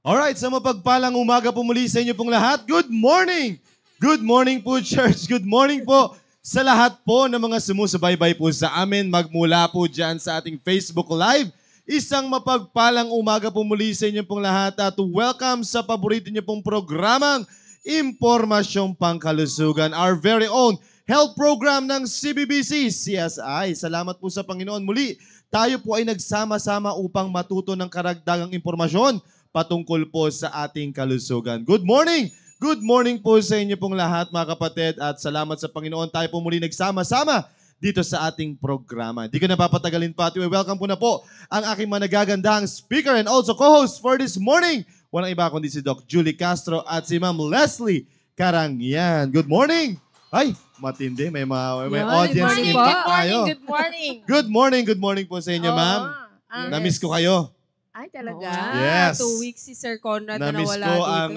Alright, sa mapagpalang umaga po muli sa inyo pong lahat. Good morning! Good morning po, church. Good morning po sa lahat po ng mga sumusubaybay po sa amin magmula po dyan sa ating Facebook Live. Isang mapagpalang umaga po muli sa inyo pong lahat at welcome sa paborito niyo pong programang Impormasyong Pangkalusugan, our very own health program ng CBBC, CSI. Salamat po sa Panginoon. Muli, tayo po ay nagsama-sama upang matuto ng karagdagang impormasyon patungkol po sa ating kalusugan. Good morning! Good morning po sa inyo pong lahat mga kapatid at salamat sa Panginoon. Tayo po muli nagsama-sama dito sa ating programa. Di ko na papatagalin pa at welcome po na po ang aking managagandang speaker and also co-host for this morning. Walang iba kundi si Doc Julie Castro at si Ma'am Leslie Carangyan. Good morning! Ay, matindi. May audience Good morning, impact tayo. good morning. Good morning po sa inyo, ma'am. Na-miss ko kayo. Ay, talaga? Yes. 2 weeks si Sir Conrad na Na-miss nawala ko dito. ang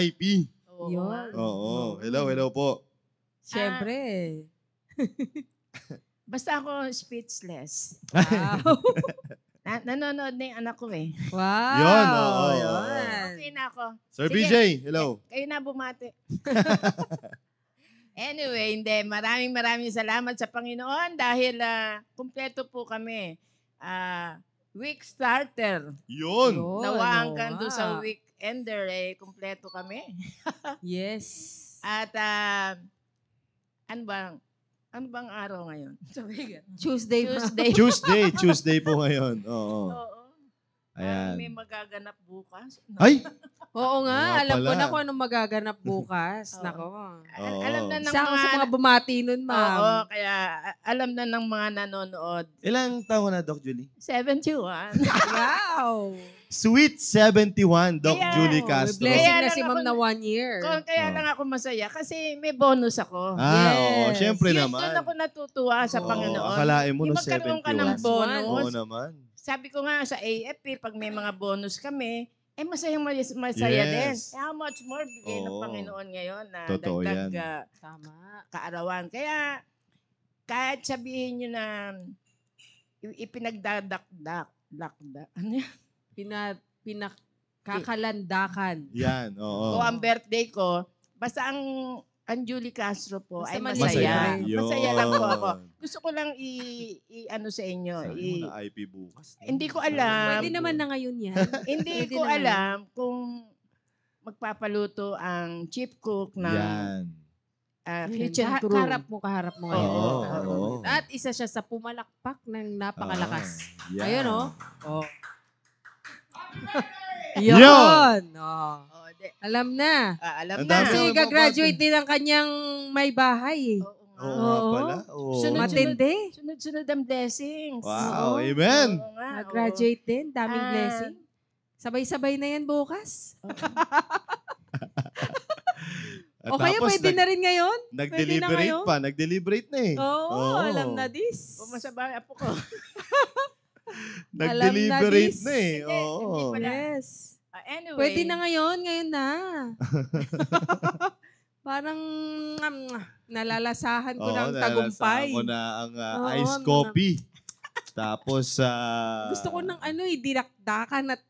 IP. Oo. Yun. Oo. Hello po. Siyempre. Basta ako speechless. Wow. Nanonood na yung anak ko eh. Wow. Yun, oo. Yun. Okay na ako. Sir Sige. BJ, hello. Kayo na bumati. Anyway, hindi. Maraming salamat sa Panginoon dahil kumpleto po kami. Week starter. Yun. Nawa hanggang nawa. doon sa weekender kumpleto kami. Yes. At ano bang araw ngayon? Sorry. Tuesday. Tuesday po ngayon. Oo. Oo. Ayan. May magaganap bukas. No? Ay! Oo nga, Oo alam ko pala. na kung anong magaganap bukas. Oo. Nako. Oo. Alam na ng Isa ako sa mga... mga bumati nun, Oo, ma'am. kaya alam na ng mga nanonood. Ilang taon na, Doc Julie? 71. Wow. Sweet 71, Doc Kaya, Julie May Castro. blessing Kaya na lang si ma'am ako na 1 year. Kaya Oo. lang ako masaya kasi may bonus ako. Oo, Yes. syempre Doon naman. ako natutuwa sa Oo, Panginoon. akalain mo Yung no magkaroon ka 71. ng Plus bonus. Oo naman. Sabi ko nga sa AFP, pag may mga bonus kami, masaya din. Yes. How much more bigay ng Oo. Panginoon ngayon na Totoo dagdag yan. Tama. kaarawan. Kaya, kahit sabihin nyo na ano yan? Pinakakalandakan. Yan, oo. O ang birthday ko, basta ang Julie Castro po Basta ay masaya. masaya. Masaya lang po ako. Yun. Gusto ko lang ano sa inyo. Sabi mo na IP bukas. Hindi ko alam. Pwede naman na ngayon yan. Hindi Pwede ko naman. alam kung magpapaluto ang chief cook ng Yan. kitchen crew. Kaharap mo ngayon. Oo, Oo. oo. At isa siya sa pumalakpak ng napakalakas. Ah, Ayun, yan. oh. Oh. Yun. Yun. Oh. Alam na. Alam Ang na. dami Kasi Ano, gagraduate din ang kanyang may bahay. Oo nga. Oo nga Oo. pala. Oo. Sunod-sunod. Matindi. Sunod-sunod ang blessings. Wow, Oo. amen. Oo nga, oo. Nag-graduate din. Daming Ah. blessing. Sabay-sabay na yan bukas. At O kaya tapos pwede na rin ngayon? Nag-deliberate ngayon? pa. Nag-deliberate na eh. Oo, alam na this. Pumasa ba apo ko? Nag-deliberate this. na eh. Hindi, hindi Oo. pala. Yes. Anyway. Pwede na ngayon na. Parang nalalasahan ko ng tagumpay. Ko na ang Oo, iced mga- coffee. Tapos, Gusto ko ng dinakdakan at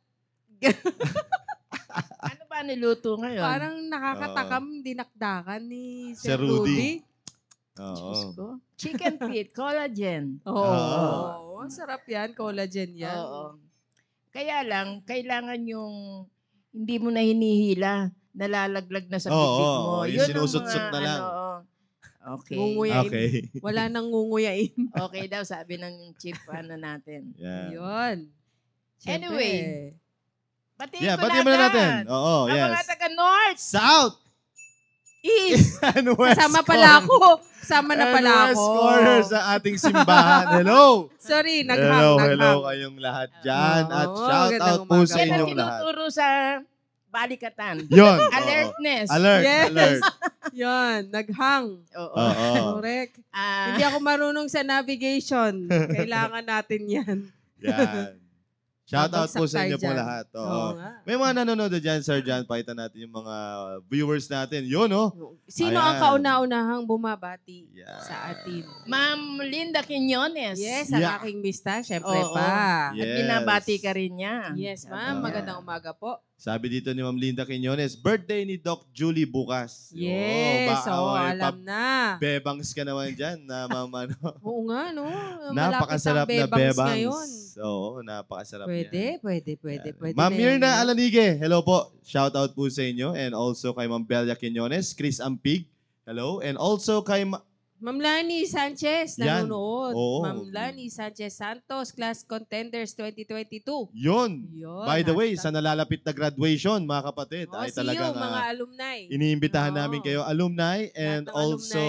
Ano ba niluto ngayon? parang nakakatakam dinakdakan ni Sir Sir Rudy. Rudy. Diyos Oo. ko. Chicken feet, collagen. Oo. Oo. Sarap yan. Collagen yan. Oo. Kaya lang, kailangan yung hindi mo na hinihila, nalalaglag na sa Oo, bibig mo. oo, yung Yun ang sinusutsut mga, na lang. okay. Ngunguyain. Okay. Wala nang ngunguyain. Okay daw, sabi ng chief natin. Yan. Yun. Siyempre. Anyway. Batiin Yeah, ko pati mo na natin. Oo, Ang mga yes. taga North, South East. and West Kasama pala corner. ako. Kasama na pala And ako. West corner sa ating simbahan. Hello. Sorry, Hello naghang. kayong lahat dyan. At Oo, shout magandang out po umaga. sa yan ang inyong lahat. tinuturo sa balikatan. Yun. oo. Alertness. Alert. Yes. Alert. Yan, naghang. Oo. Oo. Correct. Ah, Hindi ako marunong sa navigation. Kailangan natin yan. Yan. Shoutout po Babagsak sa inyo tayo po dyan. lahat. Oo. Oo nga. May mga nanonood dyan, Sir John. Pakita natin yung mga viewers natin. Yun, oh. Sino ang Ayan. kauna-unahang bumabati Yeah. sa atin? Ma'am Linda Quiñones. Yes, ang Yeah. aking mista, syempre Oo. pa. Yeah. At binabati ka rin niya. Yes, ma'am. Ah. Magandang umaga po. Sabi dito ni Ma'am Linda Quiñones, birthday ni Doc Julie bukas. Yes, baka may alam na. Bebangs ka naman dyan na Ma'am ano. Oo nga, no? Napakasarap na Malapit ang bebangs. ngayon. Oo, napakasarap Pwede, yan. pwede. Ma'am na Mirna yan. Alanige, hello po. Shout out po sa inyo. And also kay Ma'am Belia Quiñones, Chris Ampig, hello. And also kay Ma'am Lani Sanchez, Yan. nanonood. Oo. Ma'am Lani Sanchez Santos, Class Contenders 2022. Yun. Yun, By the way, nasa- sa nalalapit na graduation, mga kapatid, Oh, ay see you, talagang mga alumni. iniimbitahan Oo. namin kayo, alumni, and ng also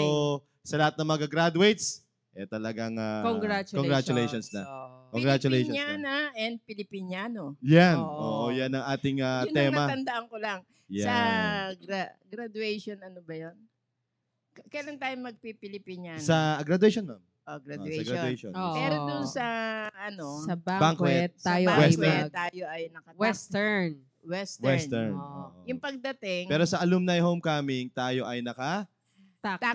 sa lahat ng mga graduates, talagang congratulations na. So, Congratulations na. Pilipiniana and Pilipiniano. Yan. Oo. Oo, yan ang ating Yun ang tema. natandaan ko lang. Yan. Sa graduation, ano ba yun? Kailan tayo magpipilipiniano? Sa graduation, ma'am. Oh, Sa graduation. graduation. Oo. Pero dun sa, ano, sa Banquet. banquet, sa tayo ay Western. banquet, mag tayo ay Western. Western. Western. Oo. Oo. Yung pagdating, Pero sa alumni homecoming, tayo ay Tactical.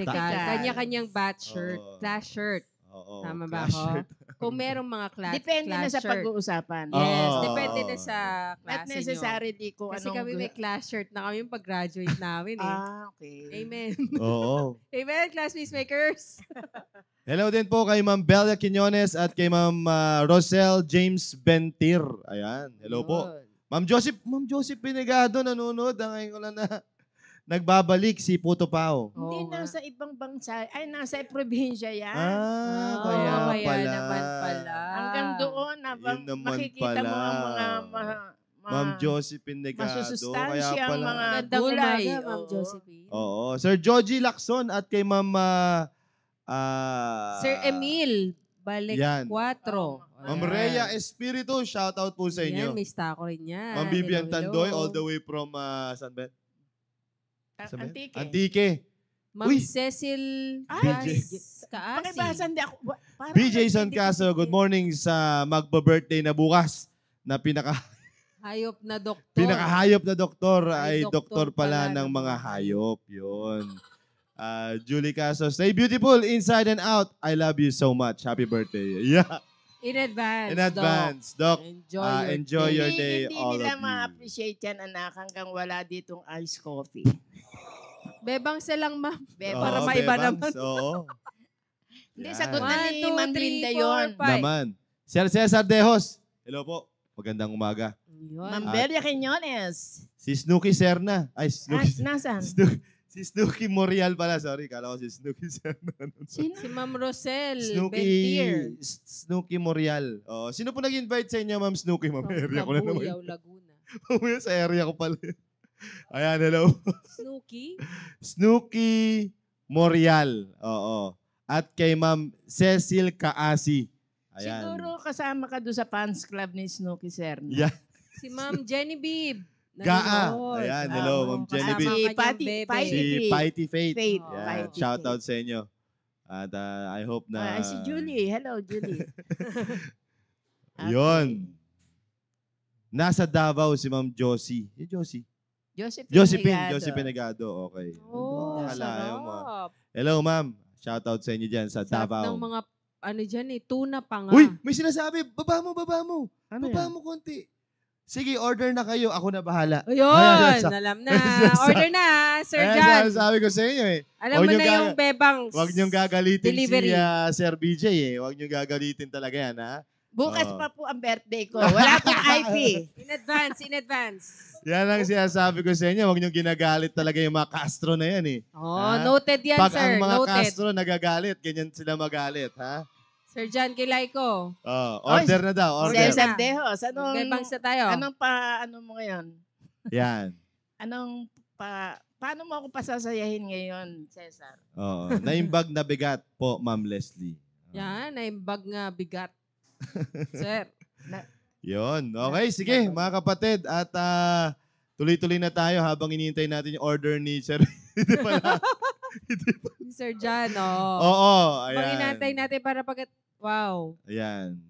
Tactical. Kanya-kanyang batch shirt, Oo. class shirt. Oo, Tama ba class ako? shirt. Kung merong mga depende na class sa shirt. pag-uusapan. Yes, Oo. depende na sa Not klase nyo. necessarily kung Kasi anong... kami may class shirt na kami yung pag-graduate namin eh. okay. Amen. Oo. Amen, class peacemakers. Hello din po kay Ma'am Belia Quiñones at kay Ma'am Rosel James Bentir. Ayan. Hello po. Yun. Ma'am Joseph Pinegado nanonood. Ngayon ko lang na nagbabalik si Puto Pao. Hindi, Oo nga. nasa ibang bansa. Ay, nasa probinsya yan. Kaya kaya pala. naman pala. Hanggang doon, habang Yun naman makikita mo ang pala. mga Ma'am Josephine Negado. Kaya masusustansyang pala. mga Magandang gulay. umaga, Ma'am Oo. Josephine. Oo. Sir Joji Lacson at kay Ma'am Sir Emil, Yan. balik 4. Ma'am Rhea Espiritu, shout out po sa inyo. Yan, mista ko rin yan. Ma'am Vivian Hello, Tandoy, hello. all the way from saan ba? Saan ba? Antique. Antique. Ma'am Uy! Cecil Ay, Kaasi. Pakibasa, hindi ako. Parang B. Jason hindi ko Caso, sige. good morning sa magba-birthday na bukas na Hayop na doktor. pinakahayop na doktor Ay, ay doktor pala ng mga hayop. Yun. Julie Caso, stay beautiful inside and out. I love you so much. Happy birthday. Yeah. In advance. In advance, Doc. Enjoy your your day, Hindi all nila of you. ma-appreciate yan, anak, hanggang wala ditong iced coffee. Bebang silang ma'am. Bebang. Para Oo, maiba Bebang. naman. Oo. Hindi, Yan. sagot na ni 1, 2, Ma'am 3, Linda 4, yun. 5. Naman. Sir Cesar Dejos. Hello po. Magandang umaga. Ma'am At- Belia Quiñones. Si Snooki Serna. Ay, Snooki. Nasaan? Si Snooki Morial pala. Sorry, kala ko si Snooki Serna. Sino? Si Ma'am Rosel Snooki, Bentir. Snooki Morial. Oh, sino po nag-invite sa inyo, Ma'am Snooki? Ma'am, area ko na naman. Kabuyaw, Laguna. Mamaya sa area ko pala. Ayan, hello. Snooki. Snooki Morial. Oo. At kay Ma'am Cecil Kaasi. Ayan. Siguro kasama ka doon sa fans club ni Snooki Serna. Yeah. Si Ma'am Genevieve. Gaa. Nanonood. Ayan, hello, Oo, Ma'am kasama Genevieve. ang Si kanyang Patty- bebe. Patty- Si Piety Faith. Faith. Oo. Yan. Piety Shout out Faith. sa inyo. At I hope na... Si Julie. Hello, Julie. Yun. Nasa Davao si Ma'am Josie. Josie. Josephine. Josie Penegado. Okay. Oh, Akalain mo. sarap. Hello, ma'am. Shout out sa inyo dyan sa Sarap Davao. ng mga, ano dyan eh, tuna pa nga. Uy, may sinasabi. Baba mo. Ano Baba yan? mo konti. Sige, order na kayo. Ako na bahala. Ayun, Ayan, alam na. Ayan, Order na, Sir Ayan, John. sabi ko sa inyo eh. Alam Huwag mo niyong na yung bebang. Huwag niyong gagalitin Delivery. si Sir BJ eh. Huwag niyong gagalitin talaga yan, ha? Bukas Oo. pa po ang birthday ko. Wala pong IP. In advance. Yan ang sinasabi ko sa inyo. Huwag niyong ginagalit talaga yung mga Castro na yan eh. Oh, Ha? noted yan, Pag sir. ang mga Noted. Castro nagagalit, ganyan sila magalit, ha? Sir John Kilayko. Oh, order na daw, order. Order. Cesar Dejos. Bebang sa tayo. Ano mo ngayon? Yan. Paano mo ako pasasayahin ngayon, Cesar? Oo. Naimbag na bigat po, Ma'am Leslie. Yan, naimbag nga bigat. Sir. Yun. Okay, sige, mga kapatid. At tuloy-tuloy na tayo habang iniintay natin yung order ni Sir. Hindi pala. Sir John, oh. Oo, Pag ayan. inantay natin para pag... Wow. Ayan.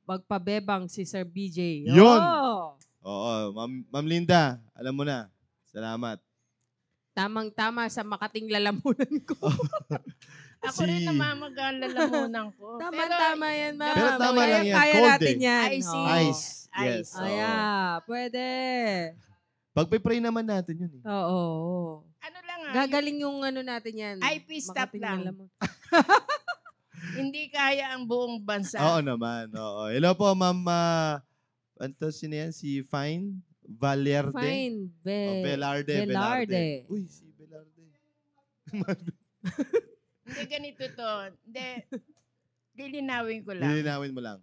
magpabebang si Sir BJ. Yun. Oh! Oo, Ma'am Linda, alam mo na. Salamat. Tamang-tama sa makating lalamunan ko. Ako rin namamagaan lalamunan ko. Tama-tama yan, ma'am. Pero tama lang yan. Kaya Cold natin eh. yan. Icy. Oh. Ice. Yes. Ice. oo. Aya, pwede. Pagpipray naman natin yun eh. Oo. Ano lang Gagaling yung ano natin yan. IP stop Makating lang. lalamunan. Hindi kaya ang buong bansa. Oo naman. Oo. Hello po, Ma'am. Ano sino yan? Si Fine? Valerde? Fine. Velarde. Velarde. Uy, si Velarde. Hindi ganito to. Hindi. Lilinawin ko lang. Lilinawin mo lang.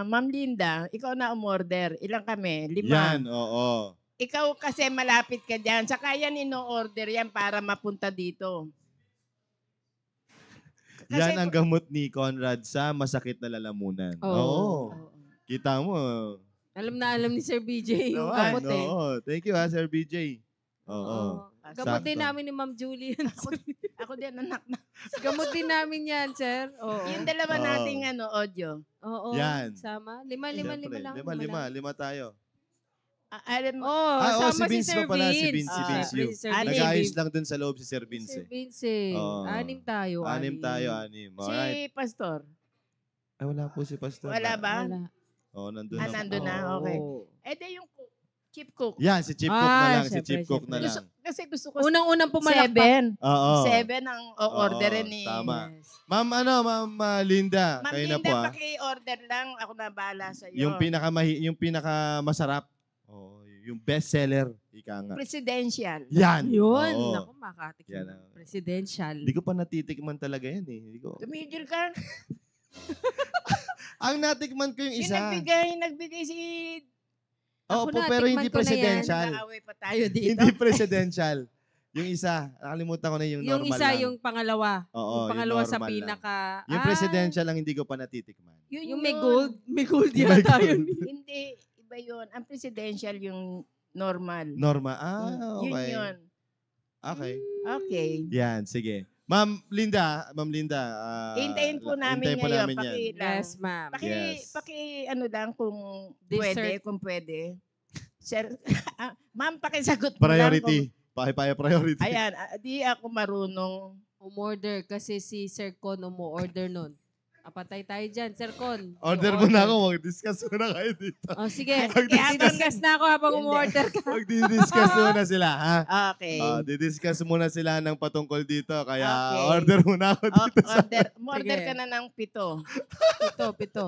Ma'am Linda, ikaw na umorder. Ilang kami? 5. Yan, oo. Ikaw kasi malapit ka dyan. Saka yan ino-order yan para mapunta dito. Yan ang gamot ni Conrad sa masakit na lalamunan. Oo. Kita mo. Alam na alam ni Sir BJ yung Naman, gamot eh. oo. Thank you Sir BJ. Oo. Gamot din Sakto. namin ni Ma'am Julie yan. Ako din anak na. Gamot din namin yan, sir. Oo. Yung dalawa Oo. nating audio. Oo. Yan. Sama. Lima Siyempre, lang. Lima tayo. Alam mo, Sama si Vince Sir pa pala. Si Vince. Vince, si Vince Siyempre, Yu. si Sir Anim. Vince. Nag-ayos lang dun sa loob si Sir Vince. Sir eh. Vince eh. Oo. 6 tayo. Anim tayo, anim. si Alright. Pastor. Ay, wala po si Pastor. Wala ba? Wala. Oo, nandun na. Nandun na, okay. Oo. De yung chip cook. Yan, si Chip Cook na lang. Si syempre, Chip Cook na syempre. lang. Kasi gusto ko Unang-unang pumalakpak. 7. Oo. 7 ang orderin ni... Tama. Yes. Ma'am, Ma'am Linda, Ma'am kayo na po Linda, ah. paki-order lang. Ako na bahala sa'yo. Yung pinakamasarap. Oh, yung best seller, ika nga. Presidential. Yan. Yun. Oo. Naku, makatikim. Yan ang- Presidential. Hindi ko pa natitikman talaga yan eh. Hindi ko. Tumigil ka. Ang natikman ko yung Yung isa. nagbigay si... Oo Ako po, na, pero tikman hindi ko na yan. presidential. Nag-aaway pa tayo dito. Hindi presidential. Yung isa, nakalimutan ko na yung Yung normal isa, lang. yung pangalawa. Oo, yung pangalawa sa normal lang. pinaka... Yung presidential lang hindi ko pa natitikman. Yung may yun. gold. May gold May yata gold. yun. Hindi, iba yun. Ang presidential yung normal. Normal. Yun Okay. yun. Okay. Okay. Yan, sige. Ma'am Linda. Hintayin po namin hintayin po ngayon. namin yan. Paki lang. Yes, ma'am. Yes. Ano lang kung Dessert. pwede. Sir, ma'am, pakisagot mo Priority. Pakipaya priority. lang. Ayan, di ako marunong. Umorder kasi si Sir Con umu-order nun. Apatay tayo dyan, Sir Con. Order mo na ako. Mag-discuss muna kayo dito. Oh, sige. Mag-discuss. Discuss na ako habang Hindi. umu-order ka. Mag-discuss muna sila, ha? Okay. Didiscuss muna sila ng patungkol dito. Kaya Okay. order muna ako dito. Order Sige. ka na ng 7. Pito.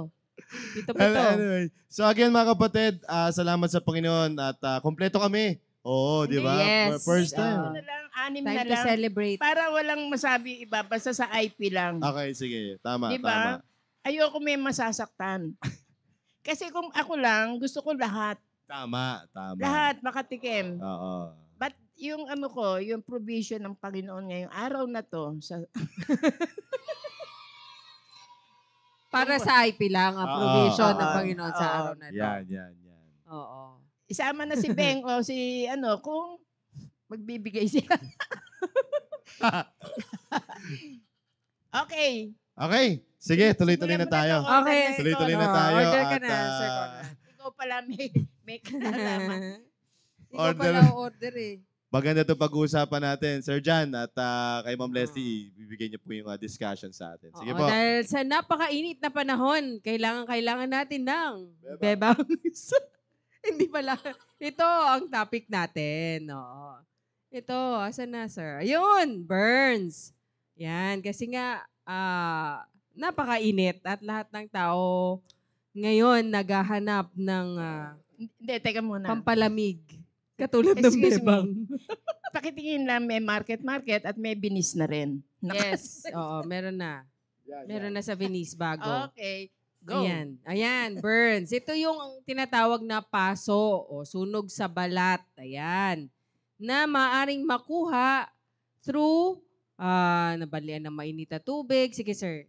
Anyway. So again mga kapatid, salamat sa Panginoon at kompleto kami. Oo, di ba? Yes. First time. Ano na lang, 6 Time na to lang. celebrate. Para walang masabi iba, basta sa IP lang. Okay, sige. Tama, Di ba? Ayoko may masasaktan. Kasi kung ako lang, gusto ko lahat. tama. Tama. Lahat makatikim. Oo. But yung yung provision ng Panginoon ngayong araw na to, Para sa IP lang, ang provision ng Oo. Panginoon sa Oo. araw na ito. Yan. Oo. isama na si Beng o si kung magbibigay sila. Okay. Okay. Sige, tuloy-tuloy na Simulan mo tayo. to, order Okay. na si Tuloy-tuloy na Conrad. tayo. Order ka at, na, Sir Conrad. Ikaw pala may kasalaman. Ikaw Order. pala order eh. Maganda ito pag-uusapan natin, Sir Jan, at kay Ma'am Leslie, bibigyan niyo po yung discussion sa atin. Sige Oo, po. dahil sa napakainit na panahon, kailangan natin ng bebang. Hindi pala. Ito ang topic natin. Oo. Ito, asan na, sir? Ayun, burns. Yan, kasi nga, napakainit at lahat ng tao ngayon naghahanap ng Hindi, teka muna. pampalamig. Katulad ng Excuse me. bebang. Pakitingin lang may market at may binis na rin. Yes, oo, meron na. Meron na sa Venice bago. Okay. Go. Ayan, burns. Ito yung tinatawag na paso o sunog sa balat. Ayan. Na maaring makuha through nabalian ng mainit na tubig. Sige, sir.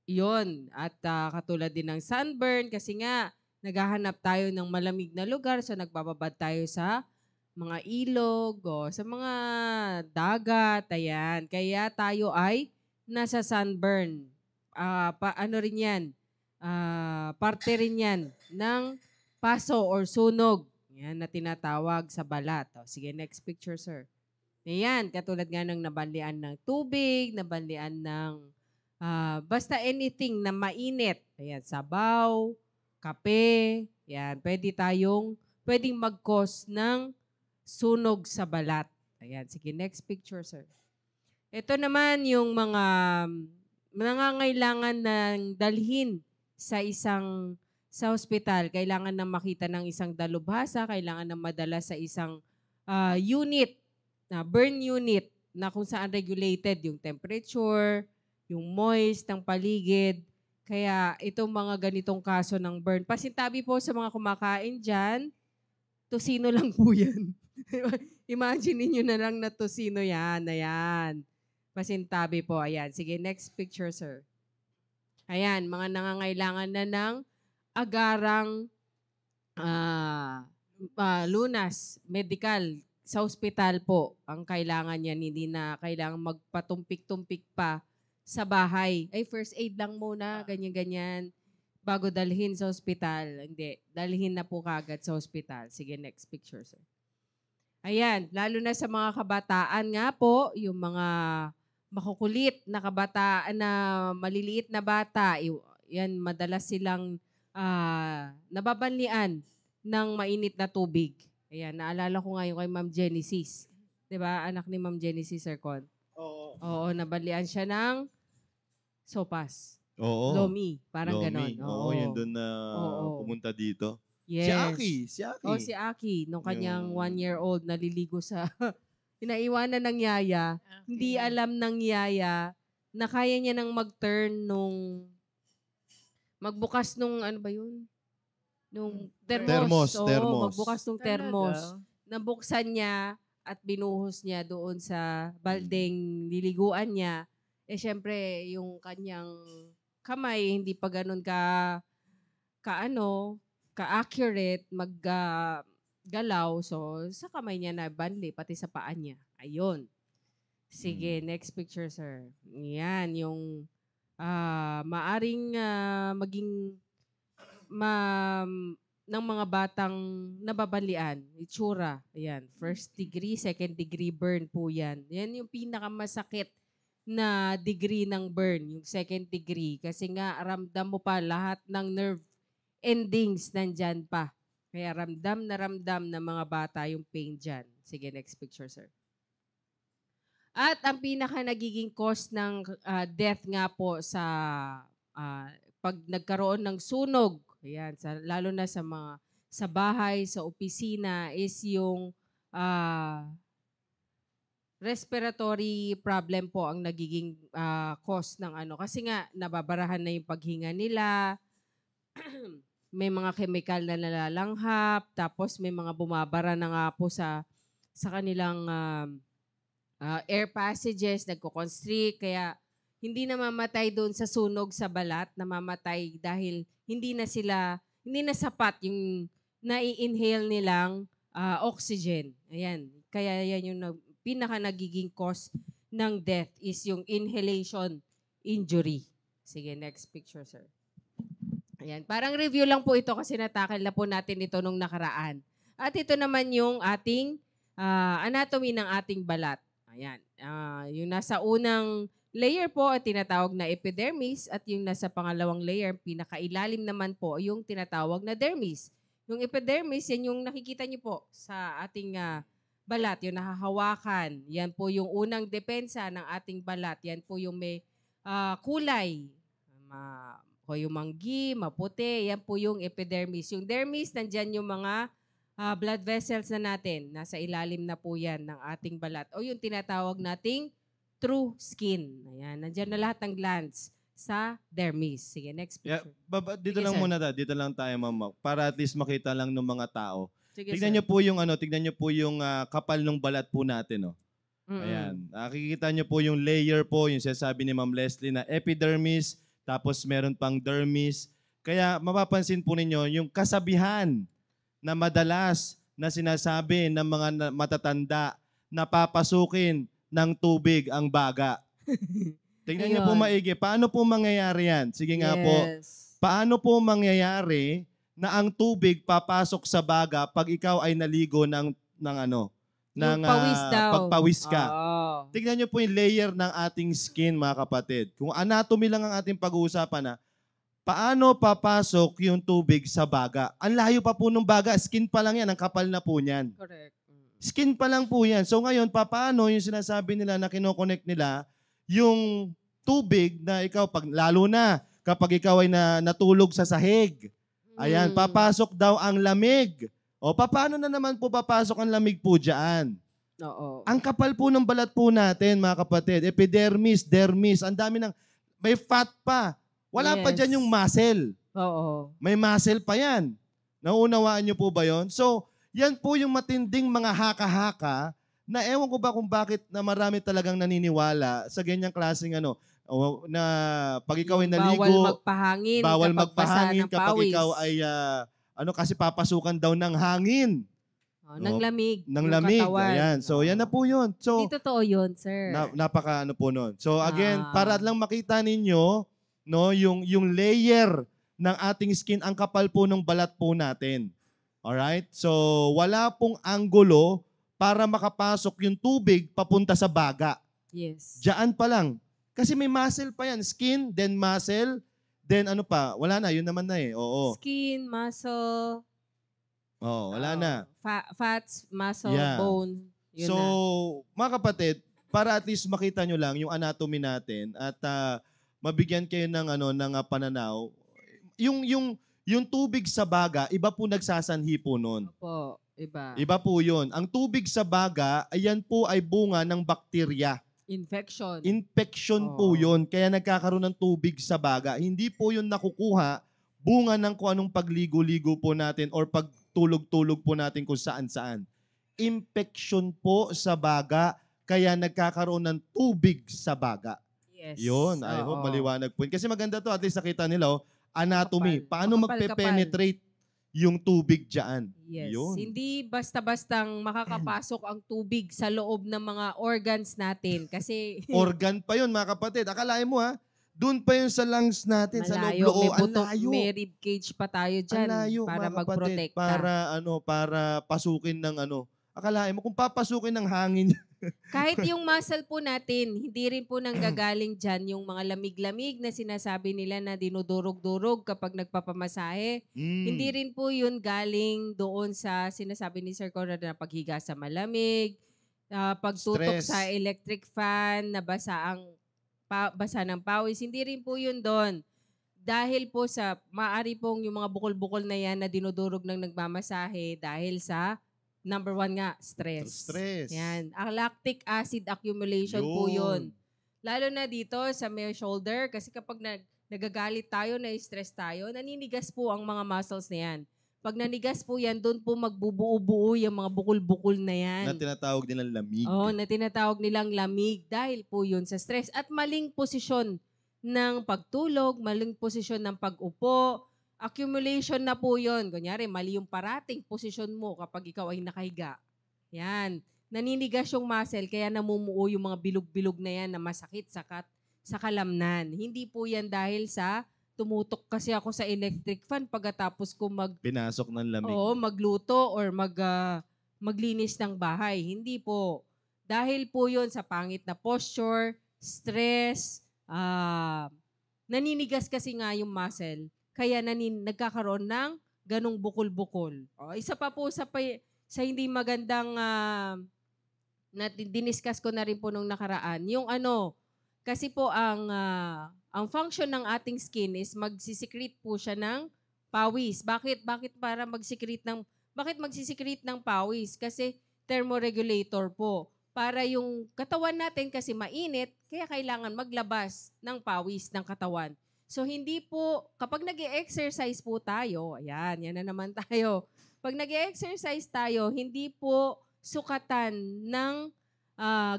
Yun. At katulad din ng sunburn kasi nga naghahanap tayo ng malamig na lugar so nagbababad tayo sa mga ilog o sa mga dagat. Ayan. Kaya tayo ay nasa sunburn. ano rin yan, parte rin yan ng paso or sunog. Yan na tinatawag sa balat. O, sige, next picture, sir. Ayan, katulad nga ng nabanlian ng tubig, nabanlian ng basta anything na mainit. Ayan, sabaw, kape, yan, pwedeng mag-cause ng sunog sa balat. Ayan, sige, next picture, sir. Ito naman yung mga nangangailangan ng dalhin sa ospital. Kailangan na makita ng isang dalubhasa, kailangan na madala sa isang unit, burn unit, na kung saan regulated yung temperature, yung moist ng paligid. Kaya itong mga ganitong kaso ng burn, pasintabi po sa mga kumakain dyan, tosino lang po yan. Imagine niyo na lang na tosino yan. Ayan. Pasintabi po. Ayan. Sige, next picture, sir. Ayan, mga nangangailangan na ng agarang lunas, medical, sa ospital po ang kailangan niyan. Hindi na kailangan magpatumpik-tumpik pa sa bahay. Ay, first aid lang muna, ganyan-ganyan. Bago dalhin sa ospital. Hindi, dalhin na po kagad sa ospital. Sige, next picture, sir. Ayan, lalo na sa mga kabataan nga po, yung mga makukulit na kabataan na maliliit na bata, yan, madalas silang nababanlian ng mainit na tubig. Ayan, naalala ko ngayon kay Ma'am Genesis. 'Di ba? Anak ni Ma'am Genesis, Sir Con. Oo. Oo, nabanlian siya ng sopas. Oo. Lomi, parang Lomi. ganon. Oo, yun doon na Oo. pumunta dito. Yes. Si Aki. Oh, si Aki, nung kanyang Yung- 1-year-old naliligo sa inaiwanan ng yaya. Okay. Hindi alam ng yaya na kaya niya nang mag-turn magbukas nung ano ba yun? Nung Thermos, Oo, thermos. magbukas nung Talaga? thermos. Nabuksan niya at binuhos niya doon sa baldeng liliguan niya. Eh syempre, yung kanyang kamay hindi pa ganun ka-accurate galaw. So, sa kamay niya na banli, pati sa paa niya. Ayun. Sige, next picture, sir. Yan, yung maaring maging ng mga batang nababalian, itsura. Ayan, first degree, second degree burn po yan. Yan yung pinakamasakit na degree ng burn, yung second degree. Kasi nga, ramdam mo pa lahat ng nerve endings nandyan pa. Kaya ramdam ng mga bata yung pain dyan. Sige, next picture, sir. At ang pinaka nagiging cause ng death nga po sa pag nagkaroon ng sunog, ayan, lalo na sa bahay, sa opisina, is yung respiratory problem po ang nagiging cause ng ano. Kasi nga, nababarahan na yung paghinga nila, may mga chemical na nalalanghap, tapos may mga bumabara na nga po sa kanilang air passages, nagko-constrict, kaya hindi namamatay doon sa sunog sa balat, namamatay dahil hindi na sapat yung nai-inhale nilang oxygen. Ayan, kaya yan yung pinaka nagiging cause ng death is yung inhalation injury. Sige, next picture, sir. Ayan, parang review lang po ito kasi natakal na po natin ito nung nakaraan. At ito naman yung ating anatomy ng ating balat. Ayan, yung nasa unang layer po ay tinatawag na epidermis at yung nasa pangalawang layer, pinakailalim naman po, yung tinatawag na dermis. Yung epidermis, yan yung nakikita niyo po sa ating balat, yung nahahawakan. Yan po yung unang depensa ng ating balat. Yan po yung may kulay. Yung manggi, maputi, yan po yung epidermis. Yung dermis, nandyan yung mga blood vessels na natin. Nasa ilalim na po yan ng ating balat. O yung tinatawag nating true skin. Ayan, nandyan na lahat ng glands sa dermis. Sige, next Yeah, picture. dito Sige, lang sir. muna dito lang tayo, ma'am, para at least makita lang ng mga tao. Sige, Tignan niyo po yung kapal ng balat po natin, no. Ayan. Nakikita niyo po yung layer po, yung sinasabi ni Ma'am Leslie na epidermis, tapos meron pang dermis. Kaya mapapansin po ninyo yung kasabihan na madalas na sinasabi ng mga matatanda na papasukin ng tubig ang baga. Tingnan niyo po Ayun. maigi. Paano po mangyayari yan? Sige nga po. Yes. Paano po mangyayari na ang tubig papasok sa baga pag ikaw ay naligo ng ano? Yung pawis daw. Pagpawis ka. Oo. Tignan niyo po yung layer ng ating skin, mga kapatid. Kung anatomy lang ang ating pag-uusapan na, paano papasok yung tubig sa baga? Ang layo pa po ng baga. Skin pa lang yan. Ang kapal na po niyan. Correct. Skin pa lang po yan. So ngayon, paano yung sinasabi nila na kinoconnect nila yung tubig na ikaw, lalo na kapag ikaw ay natulog sa sahig. Ayan, papasok daw ang lamig. O, paano na naman po papasok ang lamig po dyan? Oo. Ang kapal po ng balat po natin, mga kapatid. Epidermis, dermis, ang dami ng... May fat pa. Wala pa Yes. dyan yung muscle. Oo. May muscle pa yan. Nauunawaan niyo po ba yon? So, yan po yung matinding mga haka-haka na ewan ko ba kung bakit na marami talagang naniniwala sa ganyang klaseng na pag ikaw ay naligo, Bawal magpahangin. bawal kapag basa magpahangin ng kapag pawis. ikaw ay kasi papasukan daw ng hangin, Ng lamig. ng yung lamig. katawan. Ayan. So, yan na po yun. So, Hindi totoo yun, sir. napaka po nun. So, again, Ah. para lang makita ninyo, no, yung layer ng ating skin, ang kapal po ng balat po natin. Alright? So, wala pong anggulo para makapasok yung tubig papunta sa baga. Yes. Diyan pa lang. Kasi may muscle pa yan. Skin, then muscle, then ano pa? Wala na, yun naman na eh. Oo. Skin, muscle. Oo, wala na. Fats, muscle, Yeah. bone. Yun So, na. mga kapatid, para at least makita nyo lang yung anatomy natin at mabigyan kayo ng pananaw, yung tubig sa baga, iba po nagsasanhi po nun. Opo, iba. Iba po yun. Ang tubig sa baga, ayan po ay bunga ng bakterya. Infection. Infection po yun. Kaya nagkakaroon ng tubig sa baga. Hindi po yun nakukuha bunga ng kung anong pagligo-ligo po natin or pagtulog-tulog po natin kung saan-saan. Infection po sa baga, kaya nagkakaroon ng tubig sa baga. Yes. Yun, I hope maliwanag po. Kasi maganda to, at least nakita nila, anatomy. Makapal. Paano Makapal-kapal. magpe-penetrate yung tubig dyan? Yes. Yun. Hindi basta-bastang makakapasok ang tubig sa loob ng mga organs natin. Kasi Organ pa yun, mga kapatid. Akalain mo doon pa yun sa lungs natin, sa malayo, loob-loob. may Ang buto, layo. may rib cage pa tayo dyan Ang layo, para mga kapatid. mag-protect ka. Para pasukin ng Akalain mo, kung papasukin ng hangin, Kahit yung muscle po natin, hindi rin po nanggagaling dyan yung mga lamig-lamig na sinasabi nila na dinudurog-durog kapag nagpapamasahe. Hindi rin po yun galing doon sa sinasabi ni Sir Conrad na paghiga sa malamig, pagtutok Stress. sa electric fan, na basa ng pawis. Hindi rin po yun doon. Dahil po sa, maari pong yung mga bukol-bukol na yan na dinudurog ng nagmamasahe dahil sa number one nga, stress. Stress. Yan. Ang lactic acid accumulation po yun. Lalo na dito sa may shoulder kasi kapag nagagalit tayo, na-stress tayo, naninigas po ang mga muscles na yan. Pag nanigas po yan, doon po magbubuo-buo yung mga bukol-bukol na yan. na tinatawag nilang lamig. Oo, na tinatawag nilang lamig dahil po yun sa stress. At maling posisyon ng pagtulog, maling posisyon ng pag-upo, accumulation na po yun. Kunyari, mali yung parating posisyon mo kapag ikaw ay nakahiga. Yan. Naninigas yung muscle, kaya namumuo yung mga bilog-bilog na yan na masakit sa kalamnan. Hindi po yan dahil sa tumutok kasi ako sa electric fan pagkatapos ko Pinasok ng lamig. magluto or maglinis ng bahay. Hindi po. Dahil po yun sa pangit na posture, stress, naninigas kasi nga yung muscle, kaya nagkakaroon ng ganong bukol-bukol. Isa pa po sa hindi magandang na diniscuss ko na rin po nung nakaraan, yung kasi po ang function ng ating skin is magsisikret po siya ng pawis. Bakit magsisikret ng pawis? Kasi thermoregulator po. Para yung katawan natin kasi mainit, kaya kailangan maglabas ng pawis ng katawan. So hindi po, kapag nag-e-exercise po tayo, yan na naman tayo. Pag nag-e-exercise tayo, hindi po sukatan ng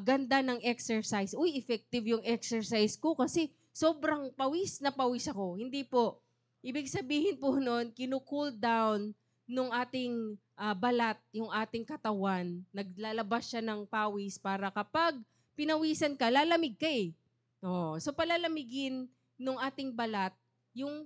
ganda ng exercise. Uy, effective yung exercise ko kasi sobrang pawis na pawis ako. Hindi po. Ibig sabihin po nun, kinu-cool down nung ating balat, yung ating katawan, naglalabas siya ng pawis para kapag pinawisan ka, lalamig ka eh. Oh, so palalamigin nung ating balat yung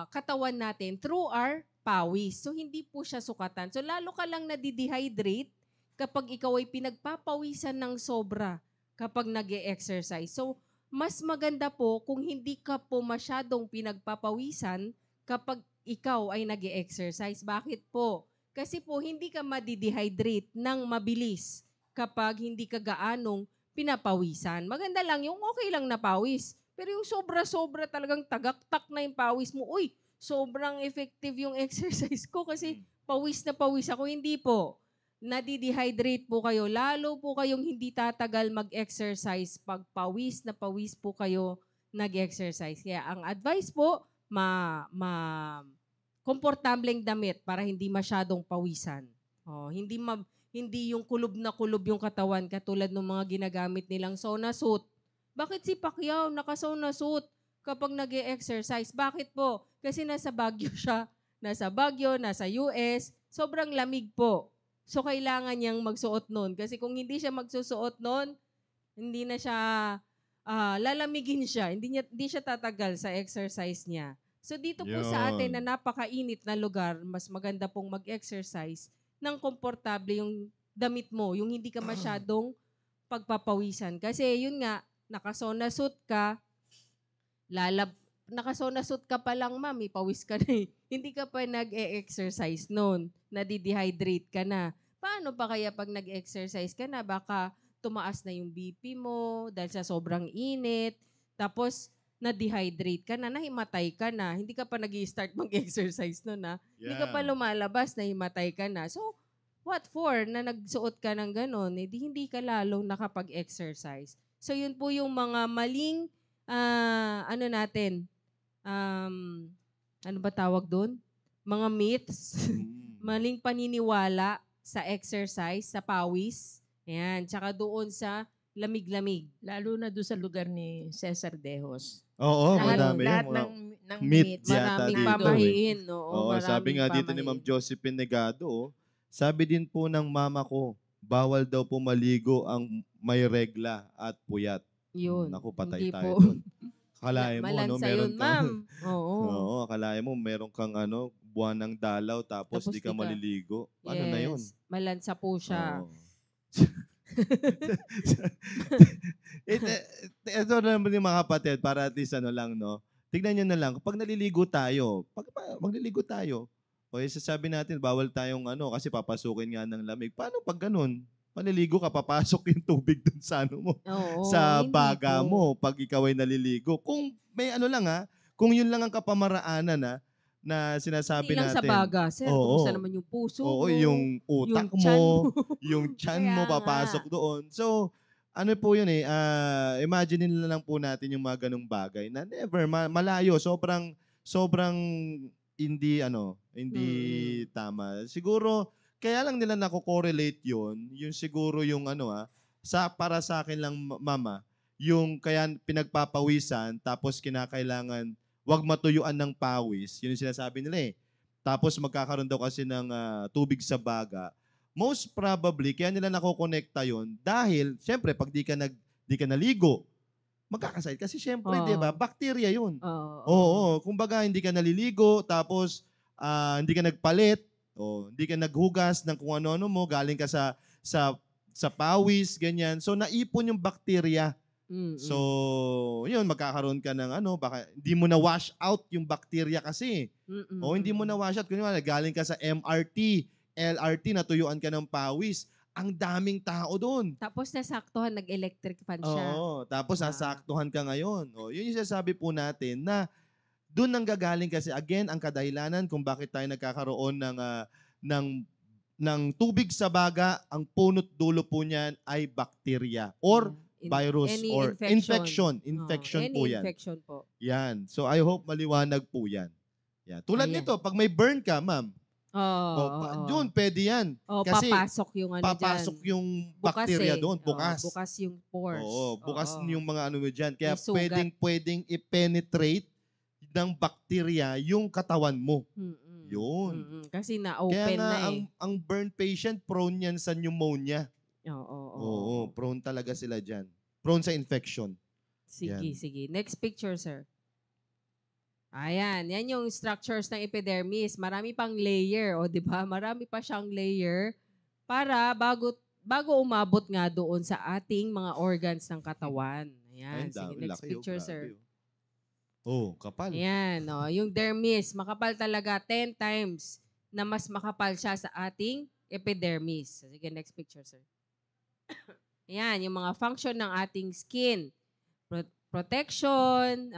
katawan natin through our pawis. So hindi po siya sukatan. So lalo ka lang nadidehydrate kapag ikaw ay pinagpapawisan ng sobra kapag nag-e-exercise. So mas maganda po kung hindi ka po masyadong pinagpapawisan kapag ikaw ay nag-e-exercise. Bakit po? Kasi po hindi ka madidehydrate ng mabilis kapag hindi ka gaanong pinapawisan. Maganda lang yung okay lang na pawis. Pero yung sobra-sobra talagang tagaktak na yung pawis mo, uy, sobrang effective yung exercise ko kasi pawis na pawis ako. Hindi po. Nadidehydrate po kayo. Lalo po kayong hindi tatagal mag-exercise pag pawis na pawis po kayo nag-exercise. Kaya ang advice po, komportableng damit para hindi masyadong pawisan. Oh, hindi yung kulob na kulob yung katawan katulad ng mga ginagamit nilang sauna suit. Bakit si Pacquiao naka-sauna suit kapag nag-e-exercise? Bakit po? Kasi nasa Baguio siya. Nasa Baguio, nasa US, sobrang lamig po. So kailangan niyang magsuot nun. Kasi kung hindi siya magsusuot nun, hindi na siya, lalamigin siya. Hindi siya tatagal sa exercise niya. So dito po sa atin Yun. na napakainit na lugar, mas maganda pong mag-exercise ng komportable yung damit mo, yung hindi ka masyadong pagpapawisan. Kasi yun nga, nakasona suit ka, nakasona suit ka pa lang, ma'am, pawis ka na eh. Hindi ka pa nag-e-exercise noon, nadidehydrate ka na. Paano pa kaya pag nag-exercise ka na, baka tumaas na yung BP mo dahil sa sobrang init, tapos na-dehydrate ka na, nahimatay ka na, hindi ka pa nag-i-start mag-exercise noon na, hindi ka pa lumalabas, nahimatay ka na. So, what for na nagsuot ka ng ganon, hindi ka lalong nakapag-exercise. So, yun po yung mga maling, ano natin, ano ba tawag doon? Mga myths, maling paniniwala sa exercise, sa pawis, ayan, tsaka doon sa lamig-lamig. Lalo na doon sa lugar ni Cesar Dejos. Oo, lahat, madami yan. lahat Mga ng myth myths. yata Maraming dito pamahiin, oo, Oo, sabi maraming nga dito ni Ma'am pamahiin. Josephine Negado, sabi din po ng mama ko, bawal daw po maligo ang may regla at puyat. Yun, Naku, patay hindi tayo po. doon. Akalain mo, no, Malansa meron yun, kang, ma'am. Oo. oo, akalain mo, meron kang buwan ng dalaw tapos Tapos di ka di ka. maliligo. Ano na yun? Yes, malansa po siya. Oo. Ito naman yung mga kapatid, para at least lang, no? Tignan nyo na lang, kapag naliligo tayo, magliligo tayo, o sasabi natin, bawal tayong kasi papasukin nga ng lamig. Paano pag ganun? Maliligo ka, papasok yung tubig dun sa mo, Oo, sa hindi baga po. mo pag ikaw ay naliligo. Kung may kung yun lang ang kapamaraanan na Hindi sinasabi lang sa natin, baga. Sir, kumusta oo, naman yung puso oo, mo? yung utak Yung tiyan mo, mo? yung tiyan Kaya mo nga. papasok doon. So, ano po yun imagine na lang po natin yung mga ganong bagay na never, malayo, sobrang hindi Mm-mm. tama. Siguro, kaya lang nila nako-correlate yung siguro yung para sa akin lang, mama, yung kaya pinagpapawisan, tapos kinakailangan wag matuyuan ng pawis, yun yung sinasabi nila eh. Tapos magkakaroon daw kasi ng tubig sa baga. Most probably, kaya nila nakokonekta yon dahil, syempre, pag di ka naligo, magkakasakit. Kasi syempre, di ba, Oo. bacteria yun. Oo. Oo. Oo, kumbaga, hindi ka naliligo, tapos hindi ka nagpalit, hindi ka naghugas ng kung ano-ano mo, galing ka sa pawis, ganyan. So, naipon yung bacteria. So, Mm-mm. yun, magkakaroon ka ng baka hindi mo na wash out yung bacteria kasi. Mm-mm. O hindi mo na wash out. Kunyari, galing ka sa MRT, LRT, natuyuan ka ng pawis. Ang daming tao doon. Tapos nasaktuhan, nag-electric fan siya. Oo, tapos Ah. nasaktuhan ka ngayon. Yun yung sinasabi po natin na doon nang gagaling kasi again ang kadahilanan kung bakit tayo nagkakaroon ng ng tubig sa baga, ang punot dulo po niyan ay bacteria or virus Any or infection. infection Any po yan. infection po. Yan. So I hope maliwanag po yan. Yan. Tulad Ayan. nito, pag may burn ka, ma'am, Oo. doon pwede yan. Kasi papasok yung ano papasok dyan. yung Bukas bacteria eh. doon, Oo, bukas. bukas yung pores. Oo, bukas Oo. yung mga mo dyan. Kaya May sugat. pwedeng i-penetrate ng bacteria yung katawan mo. Mm-mm. Yun. Mm-mm. Kasi Kaya na-open nga, na eh. ang burn patient, prone yan sa pneumonia. Oo. Oo, prone talaga sila dyan. Prone sa infection. Sige, Yan. sige. Next picture, sir. Ayan, yan yung structures ng epidermis. Marami pang layer, o di ba? Marami pa siyang layer para bago umabot nga doon sa ating mga organs ng katawan. Ayan, Ayun, sige. dami. Next Laki, picture, grabe, sir. Kapal. Ayan, yung dermis, makapal talaga 10 times na mas makapal siya sa ating epidermis. Sige, next picture, sir. Ayan, yung mga function ng ating skin. Protection,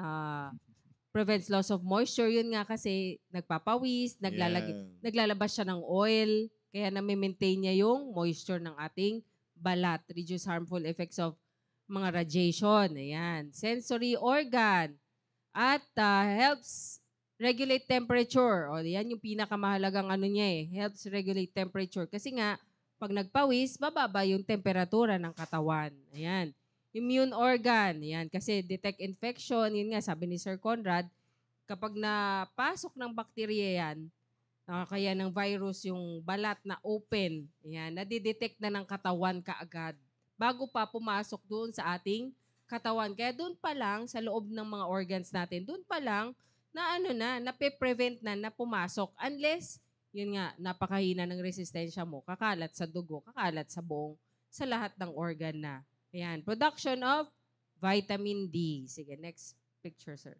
prevents loss of moisture. Yun nga kasi nagpapawis, Yan. naglalabas siya ng oil, kaya nami-maintain niya yung moisture ng ating balat. Reduce harmful effects of mga radiation. Ayan. Sensory organ. At helps regulate temperature. O, yan yung pinakamahalagang ano niya eh. Helps regulate temperature. Kasi nga, pag nagpawis, bababa yung temperatura ng katawan. Ayan. Immune organ. Ayan. Kasi detect infection. Yun nga, sabi ni Sir Conrad, kapag napasok ng bakterya yan, kaya ng virus yung balat na open, ayan, nadidetect na ng katawan kaagad bago pa pumasok doon sa ating katawan. Kaya doon pa lang, sa loob ng mga organs natin, doon pa lang, nape-prevent na pumasok. Unless, yun nga, napakahina ng resistensya mo, kakalat sa dugo, kakalat sa buong, sa lahat ng organ na. Ayan, production of vitamin D. Sige, next picture, sir.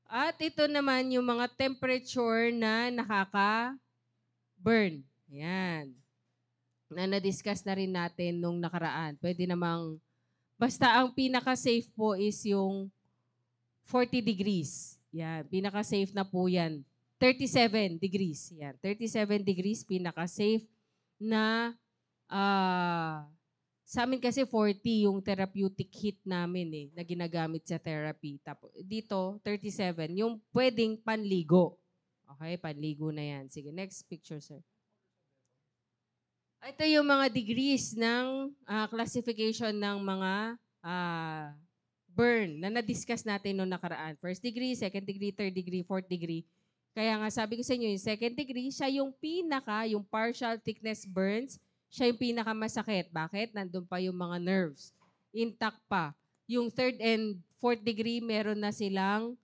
At ito naman yung mga temperature na nakaka-burn. Ayan. Na-discuss na rin natin nung nakaraan. Pwede namang, basta ang pinaka-safe po is yung 40 degrees. Yan, pinaka-safe na po yan. 37 degrees. Yan, 37 degrees, pinaka-safe na, sa amin kasi 40 yung therapeutic heat namin eh, na ginagamit sa therapy. Tapos, dito, 37, yung pwedeng panligo. Okay, panligo na yan. Sige, next picture, sir. Ito yung mga degrees ng classification ng mga burn na na-discuss natin noong nakaraan. First degree, second degree, third degree, fourth degree. Kaya nga sabi ko sa inyo, yung second degree, siya yung yung partial thickness burns, siya yung pinakamasakit. Bakit? Nandun pa yung mga nerves. Intact pa. Yung third and fourth degree, meron na silang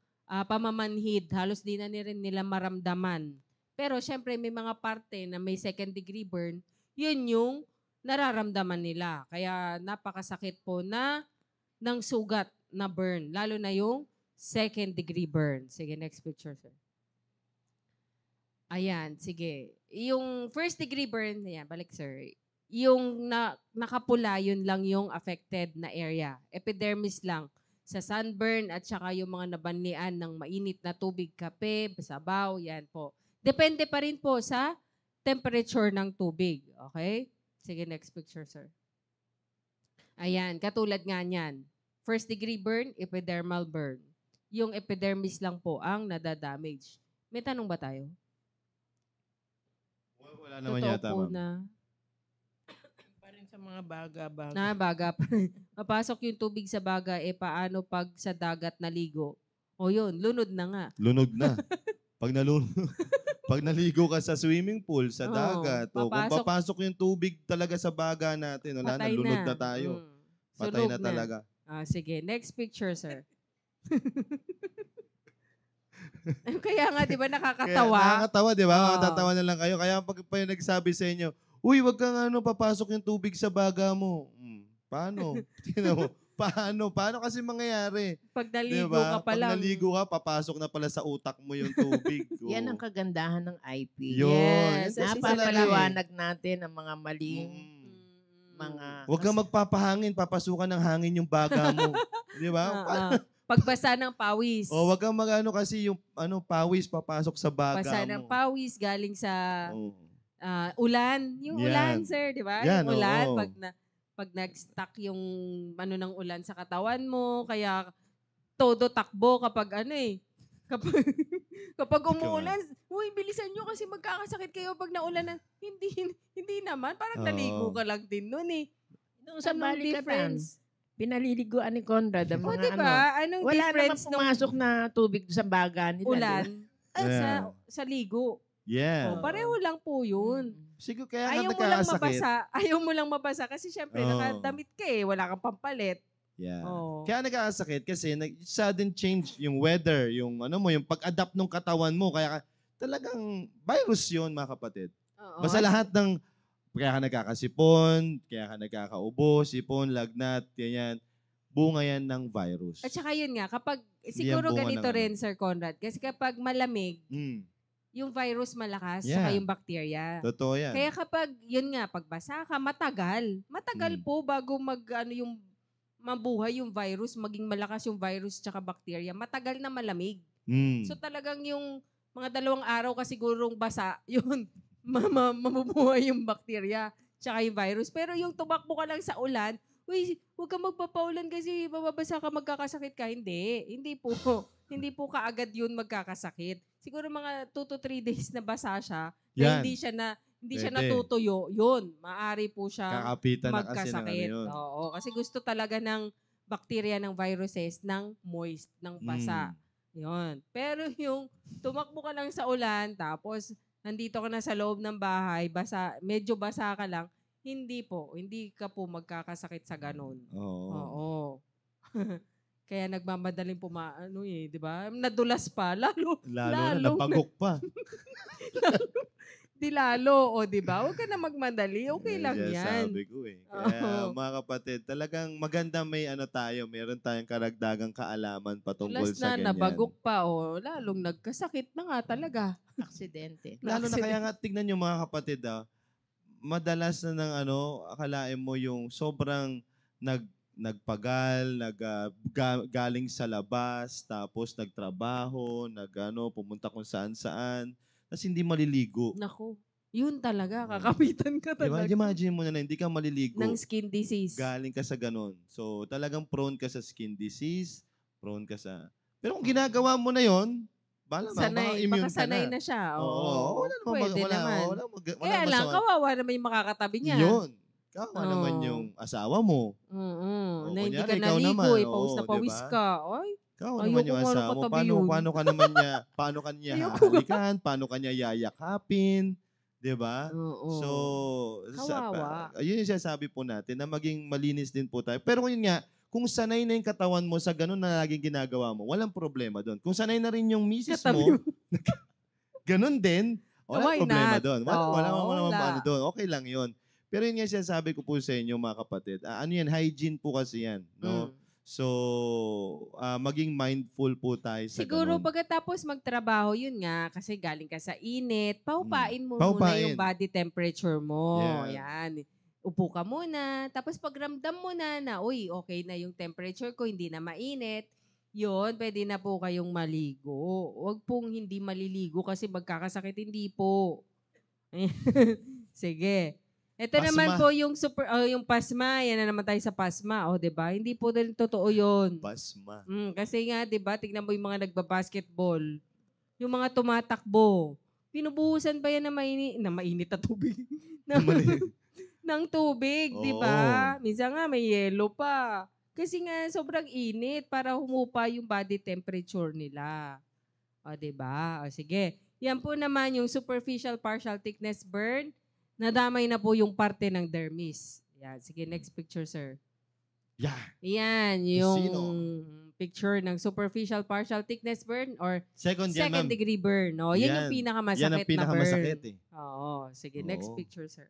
pamamanhid. Halos di na rin nila maramdaman. Pero syempre, may mga parte na may second degree burn, yun yung nararamdaman nila. Kaya napakasakit po ng sugat na burn. Lalo na yung second degree burn. Sige, next picture, sir. Ayan, sige. Yung first degree burn, ayan, balik sir. Yung nakapula, yun lang yung affected na area. Epidermis lang. Sa sunburn at saka yung mga nabanlian ng mainit na tubig, kape, sabaw, yan po. Depende pa rin po sa temperature ng tubig. Okay? Sige, next picture, sir. Ayan, katulad nga niyan. First degree burn, epidermal burn. Yung epidermis lang po ang nadadamage. May tanong ba tayo? Wala naman Totoo yata, po ma'am. na Pa rin sa mga baga-baga. baga pa. Mapasok yung tubig sa baga, paano pag sa dagat naligo? O yun, lunod na nga. Lunod na. Pag naligo ka sa swimming pool, sa Oo, dagat, kung papasok. papasok yung tubig talaga sa baga natin, wala na, Patay lunod na. na tayo. Patay Sunog na talaga. Sige, next picture, sir. Kaya nga, di ba, nakakatawa? Kaya nakakatawa, di ba? Oo. Matatawa na lang kayo. Kaya pag nagsabi sa inyo, uy, wag kang papasok yung tubig sa baga mo. Paano? Tingnan mo. Paano kasi mangyayari? Pag naligo Diba? ka pa lang. Pag naligo ka, papasok na pala sa utak mo yung tubig. Yan ang kagandahan ng IP. Yun. Yes, Yun kasi Napapaliwanag natin ang mga maling mga... Huwag kang magpapahangin, papasukan ng hangin yung baga mo. Di ba? Pagbasa ng pawis. O wag kang magano kasi yung pawis papasok sa baga Basa mo. ng pawis galing sa Oo. ulan. Yung Yan. ulan, sir, di ba? Yan, Yung ulan, oo. pag nag-stuck yung ng ulan sa katawan mo, kaya todo takbo kapag kapag umuulan, uy, bilisan nyo kasi magkakasakit kayo pag naulan. Hindi naman, parang naligo ka lang din nun eh. Nung sa Anong balikatan, difference? pinaliliguan ni Conrad ang O, mga di ba? Anong Wala naman difference nung pumasok na tubig sa baga nila. ulan Yeah. sa ligo? Yeah. O, pareho lang po yun. Siguro kaya Ayaw nga mo lang nagkakasakit. mabasa. Ayaw mo lang mabasa kasi syempre Oo. nakadamit ka eh. Wala kang pampalit. Yeah. Oo. Kaya nagkakasakit kasi sudden change yung weather, yung yung pag-adapt ng katawan mo. Kaya talagang virus yun, mga kapatid. Oo. Basta lahat ng, kaya ka nagkakasipon, kaya ka nagkakaubo, sipon, lagnat, ganyan. Bunga yan ng virus. At saka yun nga, kapag, Hindi yan siguro bunga ganito ng rin, Sir Conrad, kasi kapag malamig, Mm. yung virus malakas, Yeah. saka yung bacteria. Totoo yan. Kaya kapag, yun nga, pag basa ka, matagal. Matagal po bago yung mabuhay yung virus, maging malakas yung virus tsaka bacteria. Matagal na malamig. Mm. So talagang yung mga 2 araw ka sigurong basa, yun, mabubuhay yung bacteria tsaka yung virus. Pero yung tumakbo ka lang sa ulan, uy, huwag ka magpapaulan kasi bababasa ka, magkakasakit ka. Hindi po. Hindi po kaagad yun magkakasakit. Siguro mga 2 to 3 days na basa siya, na Yan. hindi siya Pwede. natutuyo, yun, maaari po siya Kakapitan na kasi ng magkasakit. yun. Oo, kasi gusto talaga ng bacteria ng viruses ng moist, ng basa. Yun. Pero yung tumakbo ka lang sa ulan, tapos nandito ka na sa loob ng bahay, medyo basa ka lang, hindi po. Hindi ka po magkakasakit sa ganun. Oo. Oo. Kaya nagmamadaling di ba? Nadulas pa. Lalo na, napagok pa. Di lalo, di ba? Huwag ka na magmadali. Okay lang yan. Sabi ko eh. Kaya mga kapatid, talagang maganda may tayo. Meron tayong karagdagang kaalaman patungkol Tulas sa na, ganyan. nabagok pa, lalong nagkasakit na nga talaga. Aksidente. Lalo na kaya nga, tignan nyo mga kapatid, madalas na akalain mo yung sobrang galing sa labas, tapos nagtrabaho, pumunta kung saan-saan, tapos hindi maliligo. Naku, yun talaga, kakapitan ka Diba? talaga. Imagine mo na hindi ka maliligo. Ng skin disease. Galing ka sa ganun. So, talagang prone ka sa skin disease, prone ka sa... Pero kung ginagawa mo na yon, baka immune Baka ka sanay na. na siya. Oo, wala namang Pwede naman. wala Kaya lang, masama. kawawa naman yung makakatabi niya. Yun. Kawawa naman yung asawa mo. Oo. Na hindi Kunyari, ka ikaw naligo, naman, pawis na pawis diba? ka. Ay, Kawawa ayoko naman yung nga nung asawa mo. katabi yun. Paano kanya Ayoko nga. hahalikan? Paano kanya yayakapin? Diba? Oo. So, Kawawa. yun yung sinasabi po natin na maging malinis din po tayo. Pero yun nga, kung sanay na yung katawan mo sa ganun na laging ginagawa mo, walang problema doon. Kung sanay na rin yung misis Katabi mo, ganun din, walang Why problema not? doon. Wala. Wala. Doon. Okay lang yun. Pero yun nga sinasabi ko po sa inyo mga kapatid, hygiene po kasi yan. No? So, maging mindful po tayo sa Siguro ganun. pagkatapos magtrabaho, yun nga, kasi galing ka sa init, paupain mo muna Paupain. yung body temperature mo. Yeah. Yan. Upo ka muna, tapos pagramdam mo na, uy, okay na yung temperature ko, hindi na mainit, yun, pwede na po kayong maligo. Huwag pong hindi maliligo kasi magkakasakit, hindi po. Sige. Ito Pasma. naman po yung yung pasma. Yan na naman tayo sa pasma. O, 'di ba? Hindi po din totoo 'yon. Basma. Kasi nga, 'di ba? Tingnan mo yung mga nagba-basketball. Yung mga tumatakbo. Pinubuhusan pa yan na mainit na tubig. ng tubig, 'di ba? Minsan nga may yelo pa. Kasi nga sobrang init para humupa yung body temperature nila. O, 'di ba? O, sige. Yan po naman yung superficial partial thickness burn. Nadamay na po yung parte ng dermis. Yan. Sige, next picture, sir. Yeah. Yan, yung Sino? picture ng superficial partial thickness burn or Second degree burn. No? Yan yung pinakamasakit yan ang pinakamasakit na burn. eh. Sige, next Oo. picture, sir.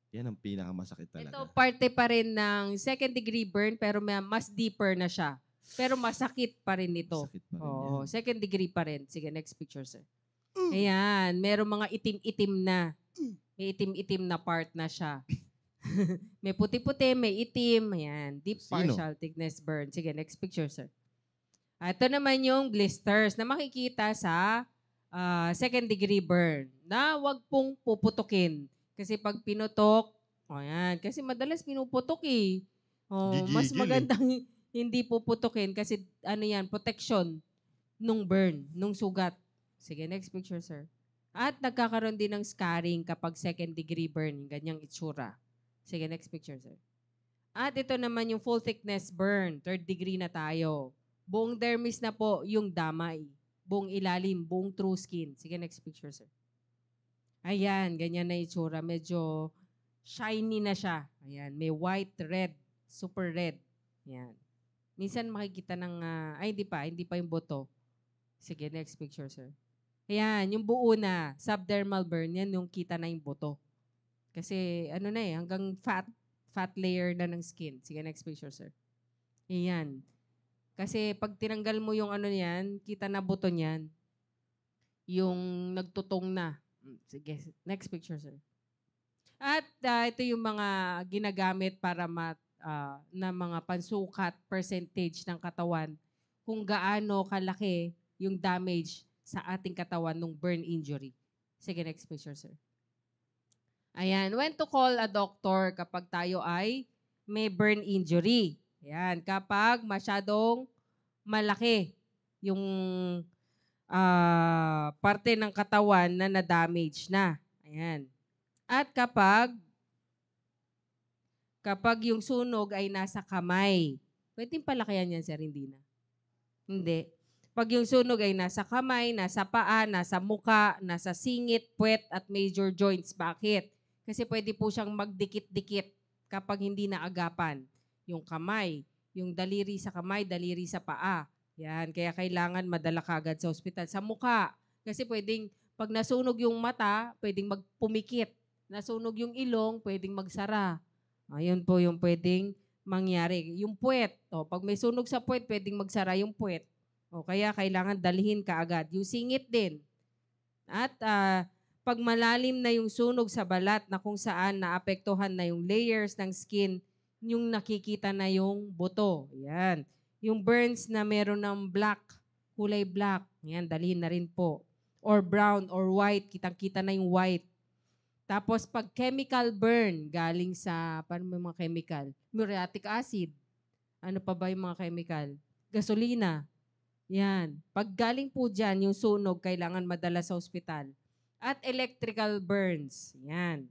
Yan ang pinakamasakit talaga. Ito, parte pa rin ng second degree burn pero mas deeper na siya. Pero masakit pa rin ito. Masakit pa rin yan. Second degree pa rin. Sige, next picture, sir. Ayan, merong mga itim-itim na. May itim-itim na part na siya. May puti-puti, may itim. Ayan, deep partial thickness burn. Sige, next picture, sir. Ito naman yung blisters na makikita sa second degree burn na wag pong puputukin. Kasi pag pinutok, ayan, kasi madalas pinuputok eh. Mas magandang hindi puputukin kasi yan, protection nung burn, nung sugat. Sige, next picture, sir. At nagkakaroon din ng scarring kapag second degree burn, ganyang itsura. Sige, next picture, sir. At ito naman yung full thickness burn, third degree na tayo. Buong dermis na po yung damay. Buong ilalim, buong true skin. Sige, next picture, sir. Ayan, ganyan na itsura. Medyo shiny na siya. Ayan, may white, red, super red. Ayan. Minsan makikita ng, hindi pa yung buto. Sige, next picture, sir. Ayan, yung buo na, subdermal burn, yan yung kita na yung buto. Kasi ano na hanggang fat layer na ng skin. Sige, next picture, sir. Ayan. Kasi pag tinanggal mo yung ano niyan, kita na buto niyan, yung nagtutong na. Sige, next picture, sir. At ito yung mga ginagamit para na mga pansukat percentage ng katawan kung gaano kalaki yung damage sa ating katawan nung burn injury. Sige, next picture, sir. Ayan, when to call a doctor kapag tayo ay may burn injury. Ayan, kapag masyadong malaki yung parte ng katawan na na-damage na. Ayan. At kapag yung sunog ay nasa kamay, pwedeng palakihan yan, sir, hindi na. Hindi. Pag yung sunog ay nasa kamay, nasa paa, nasa muka, nasa singit, puwet, at major joints. Bakit? Kasi pwede po siyang magdikit-dikit kapag hindi naagapan. Yung kamay, yung daliri sa kamay, daliri sa paa. Yan, kaya kailangan madala kagad sa ospital. Sa muka, kasi pwedeng, pag nasunog yung mata, pwedeng magpumikit. Nasunog yung ilong, pwedeng magsara. Ayun po yung pwedeng mangyari. Yung puwet, pag may sunog sa puwet, pwedeng magsara yung puwet. Kaya kailangan dalhin kaagad. Yung singit din. At pag malalim na yung sunog sa balat na kung saan naapektuhan na yung layers ng skin, yung nakikita na yung buto. Yan. Yung burns na meron ng black, kulay black, yan, dalhin na rin po. Or brown or white, kitang-kita na yung white. Tapos pag chemical burn, galing sa, paano may mga chemical? Muriatic acid. Ano pa ba yung mga chemical? Gasolina. Yan. Pag galing po dyan, yung sunog, kailangan madala sa ospital. At electrical burns. Yan.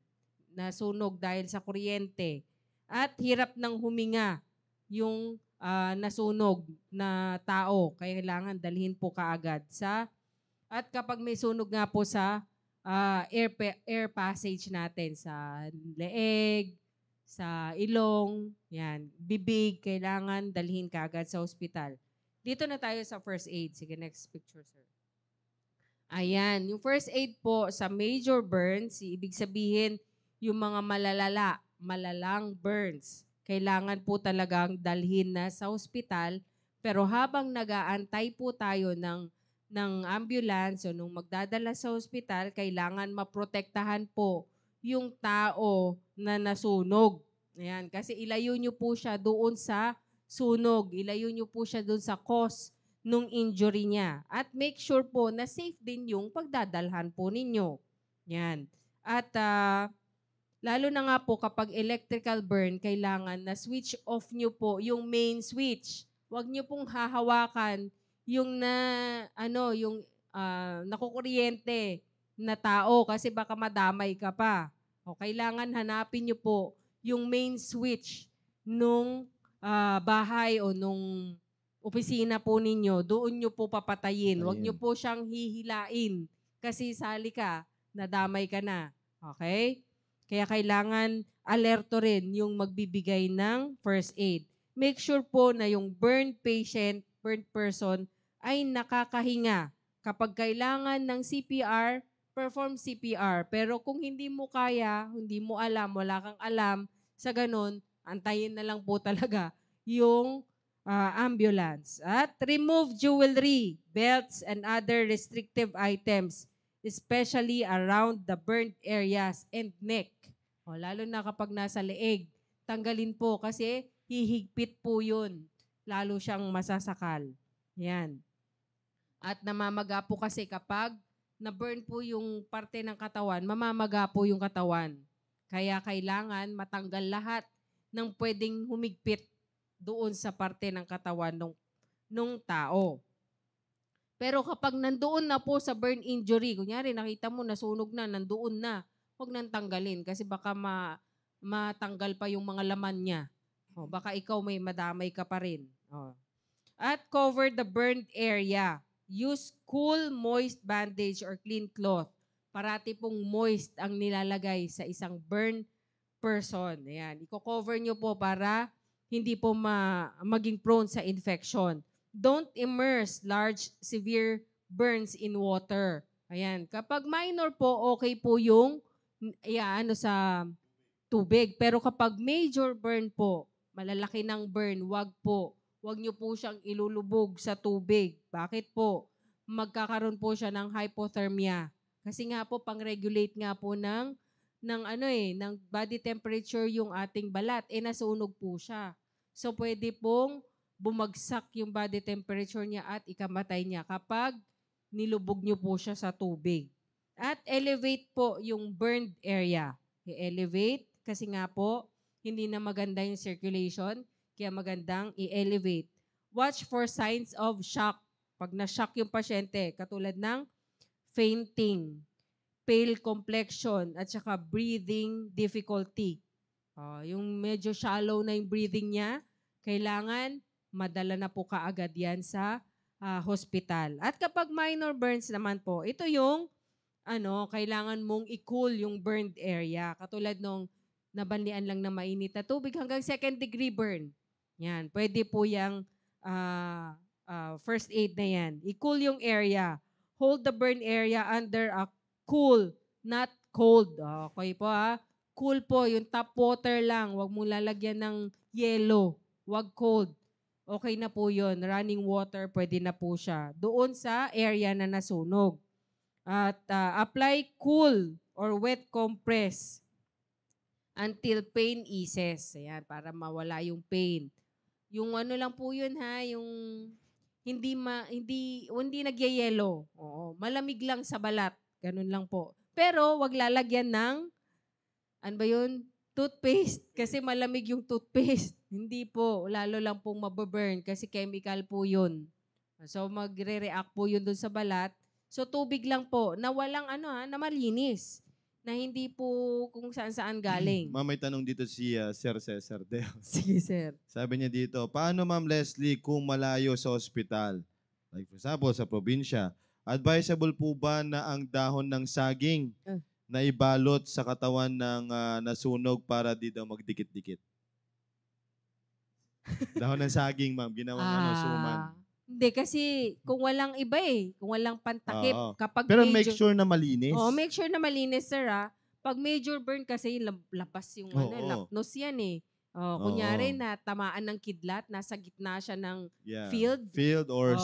Nasunog dahil sa kuryente. At hirap ng huminga yung nasunog na tao. Kailangan dalhin po kaagad sa... At kapag may sunog nga po sa air passage natin sa leeg, sa ilong, yan, bibig, kailangan dalhin kaagad sa ospital. Dito na tayo sa first aid. Sige, next picture, sir. Ayan, yung first aid po sa major burns, ibig sabihin yung mga malalang burns. Kailangan po talagang dalhin na sa ospital, pero habang nag-aantay po tayo ng ambulance o nung magdadala sa ospital, kailangan maprotektahan po yung tao na nasunog. Ayan, kasi ilayo nyo po siya doon sa sunog. Ilayo nyo po siya doon sa cause nung injury niya. At make sure po na safe din yung pagdadalhan po ninyo. Yan. At lalo na nga po kapag electrical burn, kailangan na switch off nyo po yung main switch. Huwag nyo pong hahawakan yung nakukuryente na tao kasi baka madamay ka pa. Kailangan hanapin nyo po yung main switch nung bahay o nung opisina po ninyo, doon nyo po papatayin. Huwag nyo po siyang hihilain kasi sali ka, nadamay ka na. Okay? Kaya kailangan alerto rin yung magbibigay ng first aid. Make sure po na yung burned person, ay nakakahinga. Kapag kailangan ng CPR, perform CPR. Pero kung hindi mo kaya, hindi mo alam, wala kang alam, sa ganun, antayin na lang po talaga yung ambulance. At remove jewelry, belts, and other restrictive items, especially around the burnt areas and neck. Lalo na kapag nasa leeg, tanggalin po kasi hihigpit po yun. Lalo siyang masasakal. Yan. At namamaga po kasi kapag na-burn po yung parte ng katawan, mamamaga po yung katawan. Kaya kailangan matanggal lahat ng pwedeng humigpit doon sa parte ng katawan nung tao. Pero kapag nandoon na po sa burn injury, kunyari nakita mo nasunog na, nandoon na, huwag nang tanggalin kasi baka matanggal pa yung mga laman niya. Baka ikaw may madamay ka pa rin. At cover the burned area. Use cool, moist bandage or clean cloth. Parati pong moist ang nilalagay sa isang burn person. Ayan. Iko-cover nyo po para hindi po maging prone sa infection. Don't immerse large severe burns in water. Ayan, kapag minor po, okay po yung sa tubig. Pero kapag major burn po, malalaki ng burn, wag po. Wag niyo po siyang ilulubog sa tubig. Bakit po? Magkakaroon po siya ng hypothermia. Kasi nga po, pang-regulate nga po ng body temperature yung ating balat. Nasunog po siya. So, pwede pong bumagsak yung body temperature niya at ikamatay niya kapag nilubog niyo po siya sa tubig. At elevate po yung burned area. I-elevate kasi nga po, hindi na maganda yung circulation, kaya magandang i-elevate. Watch for signs of shock. Pag na-shock yung pasyente, katulad ng fainting, pale complexion, at saka breathing difficulty. Yung medyo shallow na yung breathing niya, kailangan madala na po kaagad yan sa hospital. At kapag minor burns naman po, ito yung kailangan mong i-cool yung burned area. Katulad nung nabanlian lang na mainit na tubig hanggang second degree burn. Yan, pwede po yung first aid na yan. I-cool yung area. Hold the burn area under a cool, not cold. Okay po Cool po, yung tap water lang. Huwag mo lalagyan ng yelo. Huwag cold. Okay na po yun. Running water, pwede na po siya. Doon sa area na nasunog. At apply cool or wet compress until pain eases. Ayan, para mawala yung pain. Yung lang po yun yung hindi nagyayelo. Oo, malamig lang sa balat. Ganun lang po. Pero wag lalagyan ng toothpaste kasi malamig yung toothpaste. Hindi po, lalo lang pong mababurn kasi chemical po yun. So magre-react po yun dun sa balat. So tubig lang po na walang na malinis. Na hindi po kung saan-saan galing. Ma'am, may tanong dito si Sir Cesar Deo. Sige, sir. Sabi niya dito, paano Ma'am Leslie kung malayo sa ospital? Like for example, sa probinsya, advisable po ba na ang dahon ng saging na ibalot sa katawan ng nasunog para di daw magdikit-dikit? Dahon ng saging, Ma'am, ginawang suman. Hindi, kasi kung walang iba kung walang pantakip, Oo. kapag Pero major, make sure na malinis. make sure na malinis, sir, Pag major burn kasi, lapas yung lapnos yan kunyari na tamaan ng kidlat, nasa gitna siya ng field or Oo.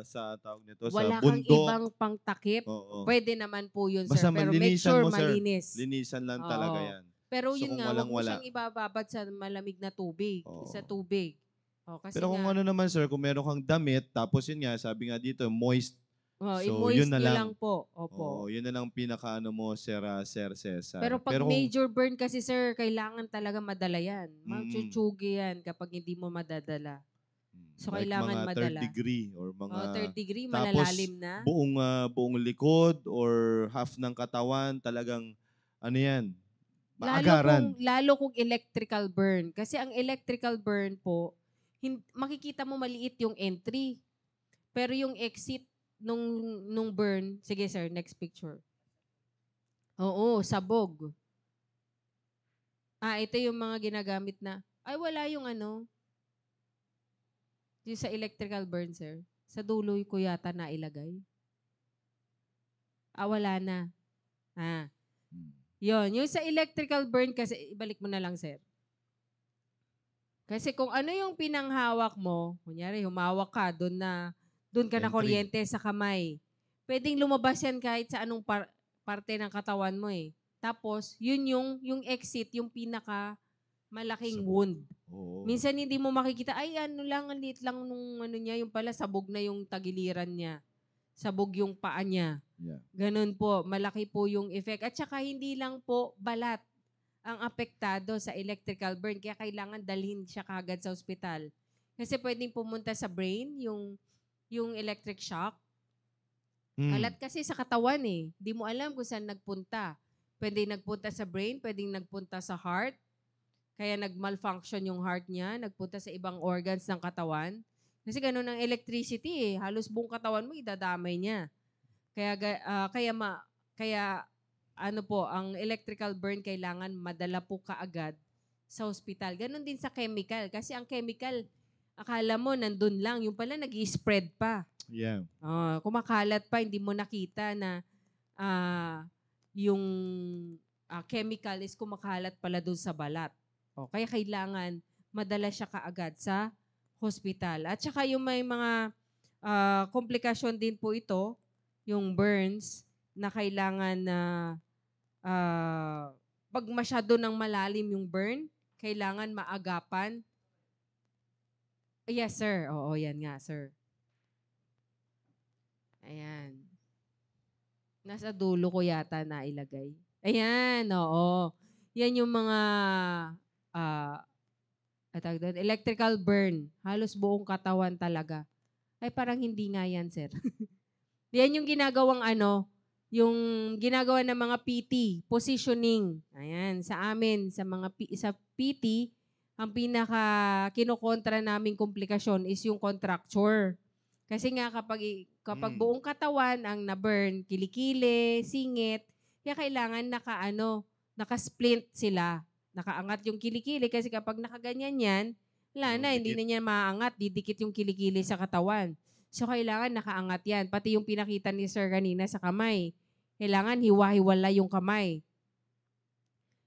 sa tawag nito, wala sa kang bundok. ibang pangtakip, Oo. pwede naman po yun, Basta sir. Pero make malinisan sure mo, sir. malinis. Linisan lang Oo. talaga yan. Pero So, yun kung nga, wag mo walang-wala. siyang ibababad sa malamig na tubig. Oo. Sa tubig. Kasi Pero kung nga, naman, sir, kung meron kang damit, tapos yun nga, sabi nga dito, moist. So, i-moist yun na nyo lang. lang po. Opo. Yun na lang pinakaano mo, Sir Cesar. Pero pag kung- major burn kasi, sir, kailangan talaga madala yan. Mm. Magchuchugi yan kapag hindi mo madadala. So, like kailangan mga madala. third degree or mga Third degree, tapos malalalim na. buong likod or half ng katawan talagang yan, maagaran. Lalo kung electrical burn. Kasi ang electrical burn po, makikita mo maliit yung entry. Pero yung exit nung burn, sige sir, next picture. Oo, sabog. Ito yung mga ginagamit na, wala yung yung sa electrical burn, sir. Sa dulo ko yata na ilagay. Wala na. Yung sa electrical burn kasi, ibalik mo na lang, sir. Kasi kung ano yung pinanghawak mo, kunyari, humawak ka, doon ka na kuryente sa kamay. Pwedeng lumabas yan kahit sa anong parte ng katawan mo Tapos, yun yung exit, yung pinaka malaking wound. Oo. Minsan hindi mo makikita, ang liit lang nung niya, yung pala sabog na yung tagiliran niya. Sabog yung paa niya. Yeah. Ganun po, malaki po yung effect. At saka hindi lang po balat ang apektado sa electrical burn, kaya kailangan dalhin siya kagad sa ospital. Kasi pwedeng pumunta sa brain, yung electric shock. Kalat kasi sa katawan Di mo alam kung saan nagpunta. Pwede nagpunta sa brain, pwedeng nagpunta sa heart. Kaya nag-malfunction yung heart niya, nagpunta sa ibang organs ng katawan. Kasi ganun ang electricity Halos buong katawan mo idadamay niya. Kaya ang electrical burn kailangan madala po kaagad sa hospital. Ganon din sa chemical. Kasi ang chemical, akala mo nandun lang. Yung pala nag-i-spread pa. Yeah. Kumakalat pa, hindi mo nakita na yung chemical is kumakalat pala doon sa balat. Kaya kailangan madala siya kaagad sa hospital. At saka yung may mga komplikasyon din po ito, yung burns, na kailangan na pag masyado ng malalim yung burn, kailangan maagapan. Yes, sir. Oo, yan nga, sir. Ayan. Nasa dulo ko yata na ilagay. Ayan, oo. Yan yung mga electrical burn. Halos buong katawan talaga. Ay, parang hindi nga yan, sir. Yan yung ginagawang yung ginagawa ng mga PT, positioning. Ayan, sa amin, sa PT, ang pinaka kinokontra naming komplikasyon is yung contracture. Kasi nga kapag buong katawan ang na-burn, kilikili, singit, kaya kailangan naka-splint sila. Nakaangat yung kilikili kasi kapag nakaganyan yan, wala na, hindi na niya maangat, didikit yung kilikili sa katawan. So kailangan nakaangat yan. Pati yung pinakita ni Sir kanina sa kamay. Kailangan hiwa-hiwala yung kamay.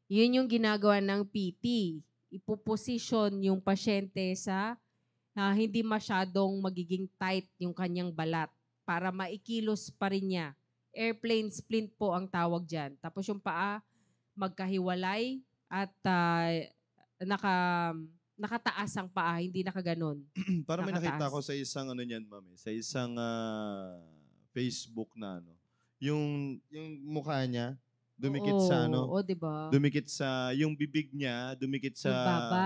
Yun yung ginagawa ng PT. Ipoposition yung pasyente sa hindi masyadong magiging tight yung kanyang balat para maikilos pa rin niya. Airplane splint po ang tawag dyan. Tapos yung paa, magkahiwalay at nakataas ang paa, hindi nakaganon. Parang may nakita Nakataas. ko sa isang niyan, ma'am, sa isang Facebook na yung mukha niya dumikit sa Oo, diba? dumikit sa yung bibig niya, dumikit sa Yung baba.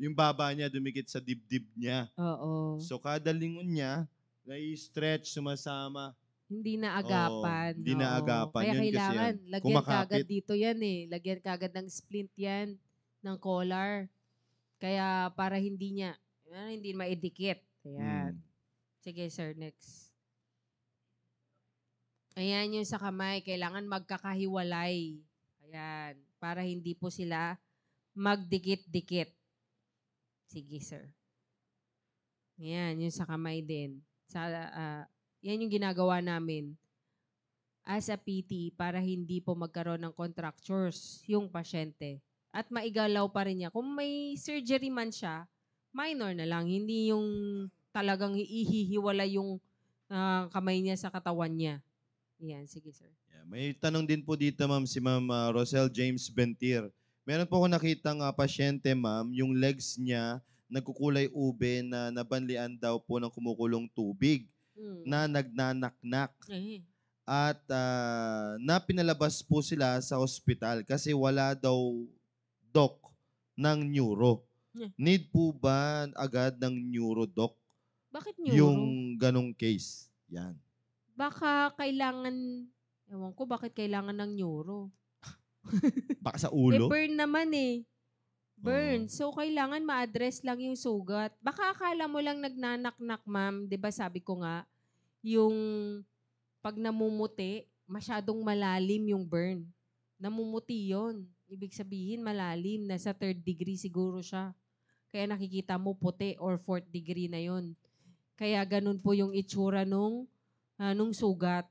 yung baba niya dumikit sa dibdib niya. Oo. So kada lingon niya, nai-stretch, sumasama. Hindi na agapan. Hindi oo. na agapan. Kaya Yun kasi kailangan, yan. lagyan Kumakapit. kagad dito yan eh. Lagyan kagad ng splint yan, ng collar. Kaya para hindi maidikit. Ayan. Sige, sir, next. Ayan yung sa kamay. Kailangan magkakahiwalay. Ayan. Para hindi po sila magdikit-dikit. Sige, sir. Ayan, yung sa kamay din. Yan yung ginagawa namin as a PT para hindi po magkaroon ng contractures yung pasyente. At maigalaw pa rin niya. Kung may surgery man siya, minor na lang. Hindi yung talagang ihihiwala yung kamay niya sa katawan niya. Yan, sige sir. Yeah, may tanong din po dito, ma'am, si Ma'am Rosel James Bentir. Meron po ako nakitang pasyente, ma'am, yung legs niya nagkukulay ube na nabanlian daw po ng kumukulong tubig na nagnanaknak. At na pinalabas po sila sa ospital kasi wala daw doc ng neuro. Need po ba agad ng neuro doc Bakit neuro? yung ganong case? Yan. Baka kailangan, ewan ko bakit kailangan ng neuro. Baka sa ulo? burn naman eh. Burn. So, kailangan ma-address lang yung sugat. Baka akala mo lang nagnanaknak, ma'am. 'Di ba sabi ko nga, yung pag namumuti, masyadong malalim yung burn. Namumuti yon. Ibig sabihin, malalim. Nasa 3rd degree siguro siya. Kaya nakikita mo puti or 4th degree na yon. Kaya ganun po yung itsura nung sugat.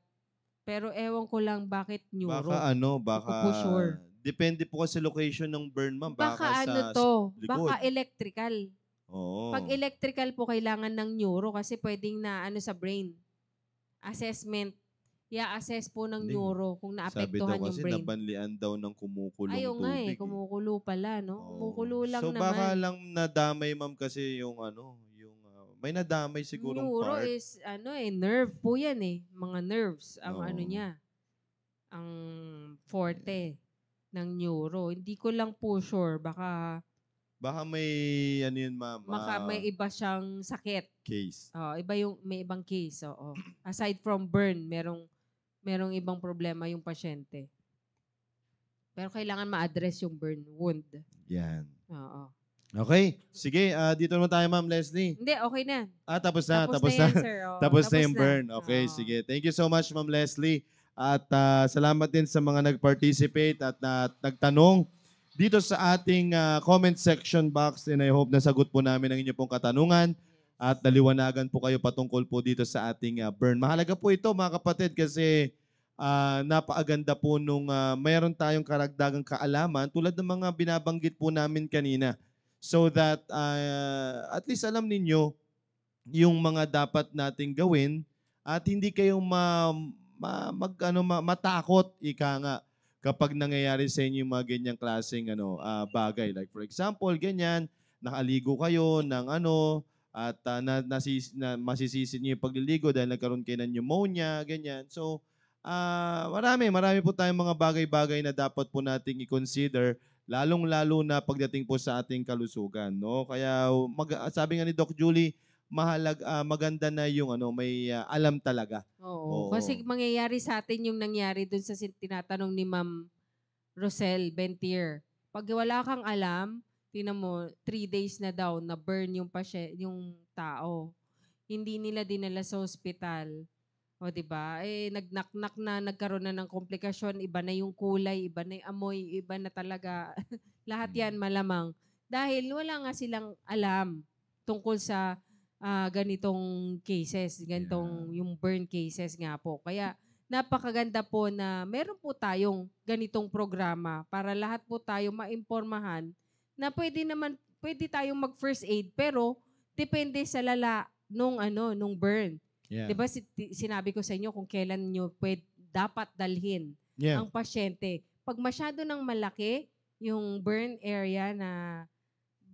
Pero ewan ko lang bakit neuro. Baka po sure. Depende po kasi location ng burn, ma'am. Baka sa likod. baka electrical. Oo. Pag electrical po, kailangan ng neuro kasi pwedeng na sa brain. Assessment. I-assess po ng Hindi. neuro kung Sabi daw naapektuhan yung kasi brain. nabanlian daw ng kumukulong Ayaw nga tubig. kumukulo pala, no? Oo. Kumukulo lang so, naman. baka lang nadamay, ma'am, kasi yung may nadamay sigurong Neuro part. is, nerve po yan eh. Mga nerves, ang Oo. niya. Ang forte ng neuro. Hindi ko lang po sure. Baka Baka yun, ma'am. may iba siyang sakit. Case. May ibang case. Oo. Aside from burn, merong ibang problema yung pasyente. Pero kailangan ma-address yung burn wound. Yan. Oo. Okay. Sige, dito naman tayo, ma'am Leslie. Hindi, okay na. Tapos na. Tapos na yan, sir. Oo, Tapos na yung na. burn. Okay, Oo. sige. Thank you so much, ma'am Leslie. At salamat din sa mga nag-participate at nagtanong dito sa ating comment section box and I hope nasagot po namin ang inyong pong katanungan at naliwanagan po kayo patungkol po dito sa ating burn. Mahalaga po ito mga kapatid kasi napakaganda po nung mayroon tayong karagdagang kaalaman tulad ng mga binabanggit po namin kanina so that at least alam ninyo yung mga dapat nating gawin at hindi kayong matakot ika nga kapag nangyayari sa inyo yung mga ganyang klaseng bagay. Like for example, ganyan, nakaligo kayo ng at masisisi niyo yung pagliligo dahil nagkaroon kayo ng pneumonia, ganyan. So, marami po tayong mga bagay-bagay na dapat po nating i-consider lalong-lalo na pagdating po sa ating kalusugan, no? Kaya sabi nga ni Doc Julie, maganda na yung may alam talaga. Oo. Oo. Kasi mangyayari sa atin yung nangyari dun sa tinatanong ni Ma'am Rosel Bentier. Pag wala kang alam, tingnan mo, 3 days na daw na burn yung yung tao. Hindi nila dinala sa ospital. O di ba? Nagnaknak na, nagkaroon na ng komplikasyon, iba na yung kulay, iba na yung amoy, iba na talaga. Lahat yan malamang. Dahil wala nga silang alam tungkol sa ganitong cases, ganitong yung burn cases nga po. Kaya napakaganda po na meron po tayong ganitong programa para lahat po tayo maimpormahan na pwede tayong mag first aid pero depende sa lala nung burn. Yeah. 'Di ba sinabi ko sa inyo kung kailan niyo dapat dalhin Yeah. ang pasyente. Pag masyado nang malaki yung burn area na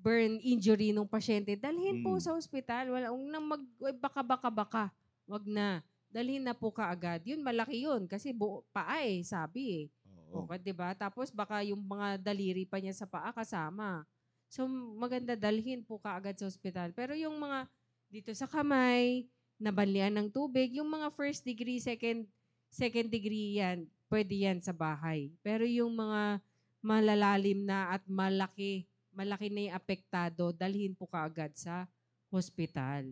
burn injury ng pasyente, dalhin po sa ospital. Wala nang baka. Wag na. Dalhin na po kaagad. Yun, malaki yun. Kasi paa sabi eh. Oo. Okay, 'di ba? Tapos baka yung mga daliri pa niya sa paa kasama. So, maganda dalhin po kaagad sa ospital. Pero yung mga dito sa kamay, nabanlian ng tubig, yung mga first degree, second degree yan, pwede yan sa bahay. Pero yung mga malalalim na at malaki na yung apektado, dalhin po kaagad sa hospital.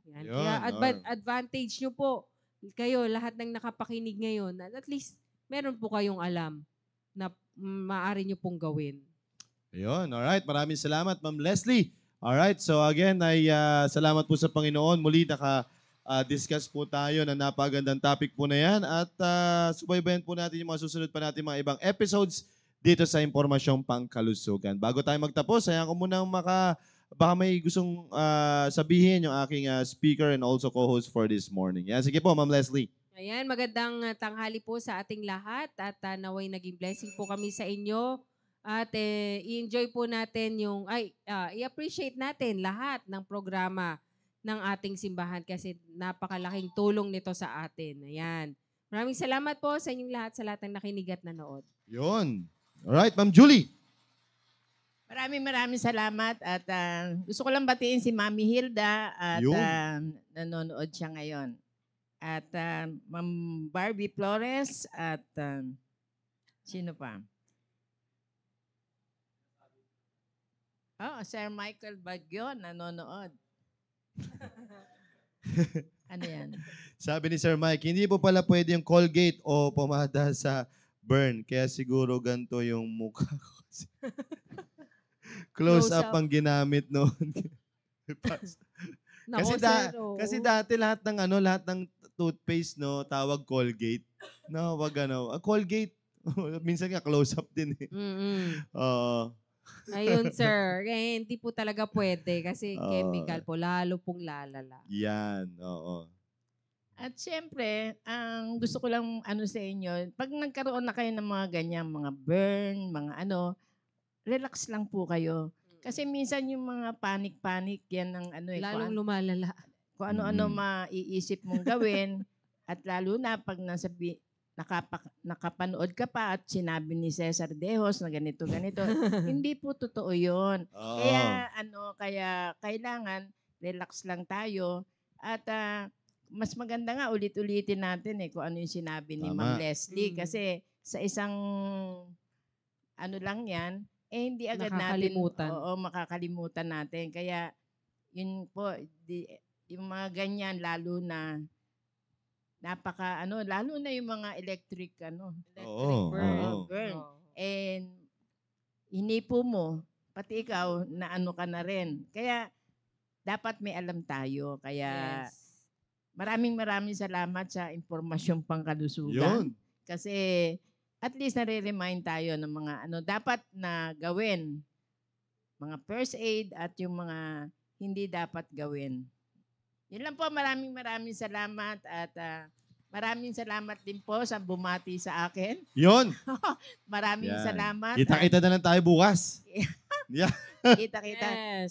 Yan. Yun, Kaya alright. advantage nyo po, kayo, lahat ng nakapakinig ngayon, at least meron po kayong alam na maaari nyo pong gawin. Ayun, alright. Maraming salamat, Ma'am Leslie. Alright, so again, ay salamat po sa Panginoon. Muli discuss po tayo ng napagandang topic po na yan at subaybayan po natin yung mga susunod pa natin mga ibang episodes dito sa Impormasyong Pangkalusugan. Bago tayo magtapos, hayaan ko munang baka may gustong sabihin yung aking speaker and also co-host for this morning. Yan, sige po, Ma'am Leslie. Ayan, magandang tanghali po sa ating lahat at naway naging blessing po kami sa inyo. At i-enjoy po natin i-appreciate natin lahat ng programa ng ating simbahan kasi napakalaking tulong nito sa atin. Ayan. Maraming salamat po sa inyong lahat, sa lahat ng nakinig at nanood. Yun. Alright, Ma'am Julie. Maraming salamat at gusto ko lang batiin si Mami Hilda at nanonood siya ngayon. At Ma'am Barbie Flores at sino pa? Sir Michael Bagyo nanonood. Ano yan? Sabi ni Sir Mike, hindi po pala pwede yung Colgate o pomada sa burn. Kaya siguro ganito yung mukha ko. Close up ang ginamit noon. Nako, kasi dati lahat ng toothpaste tawag Colgate. No, wag Colgate. Minsan nga close up din eh. Ayun, sir. Hindi po talaga pwede kasi chemical po, lalo pong lalala. Yan, oo. At siyempre, ang gusto ko lang sa inyo, pag nagkaroon na kayo ng mga ganyan, mga burn, mga relax lang po kayo. Kasi minsan yung mga panic yan ng Lalong lumalala. Kung ano-ano maiisip mong gawin at lalo na pag nakapanood ka pa at sinabi ni Cesar Dejos na ganito. Hindi po totoo yun. Kaya kailangan relax lang tayo at mas maganda nga ulit-ulitin natin kung ano yung sinabi ni Ma'am Leslie kasi sa isang lang yan, hindi agad natin makakalimutan natin. Kaya yun po, yung mga ganyan lalo na lalo na yung mga electric burn. And inipo mo, pati ikaw, na ano ka na rin. Kaya, dapat may alam tayo. Kaya, Yes. maraming salamat sa impormasyong Yun. pangkalusugan. Kasi, at least nare-remind tayo ng mga dapat na gawin. Mga first aid at yung mga hindi dapat gawin. Yun lang po, maraming salamat at maraming salamat din po sa bumati sa akin. Yun. Maraming Yan. salamat. Kita-kita na lang tayo bukas. Yes.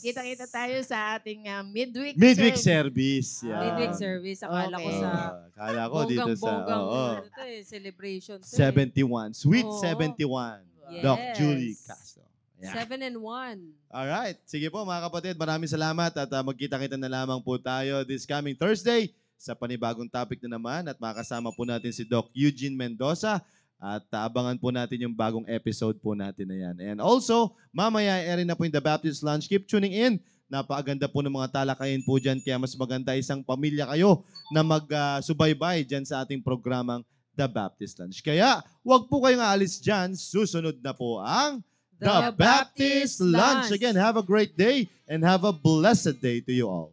Kita tayo sa ating midweek Midweek service. service. Yan. Midweek service. Akala ko Okay. sa Kala ko dito sa bonggang-bonggang ano to eh, celebration to 71. Sweet Oo. 71. Yes. Doc Julie Castro. Yan. 7 and 1. Alright. Sige po mga kapatid, maraming salamat at magkita-kita na lamang po tayo this coming Thursday sa panibagong topic na naman at makasama po natin si Doc Eugene Mendoza at abangan po natin yung bagong episode po natin na yan. And also, mamaya rin na po yung The Baptist Lunch. Keep tuning in. Napakaganda po ng mga talakayin po dyan kaya mas maganda isang pamilya kayo na magsubaybay dyan sa ating programang The Baptist Lunch. Kaya, wag po kayong aalis dyan. Susunod na po ang The Baptist Lunch. Again, have a great day and have a blessed day to you all.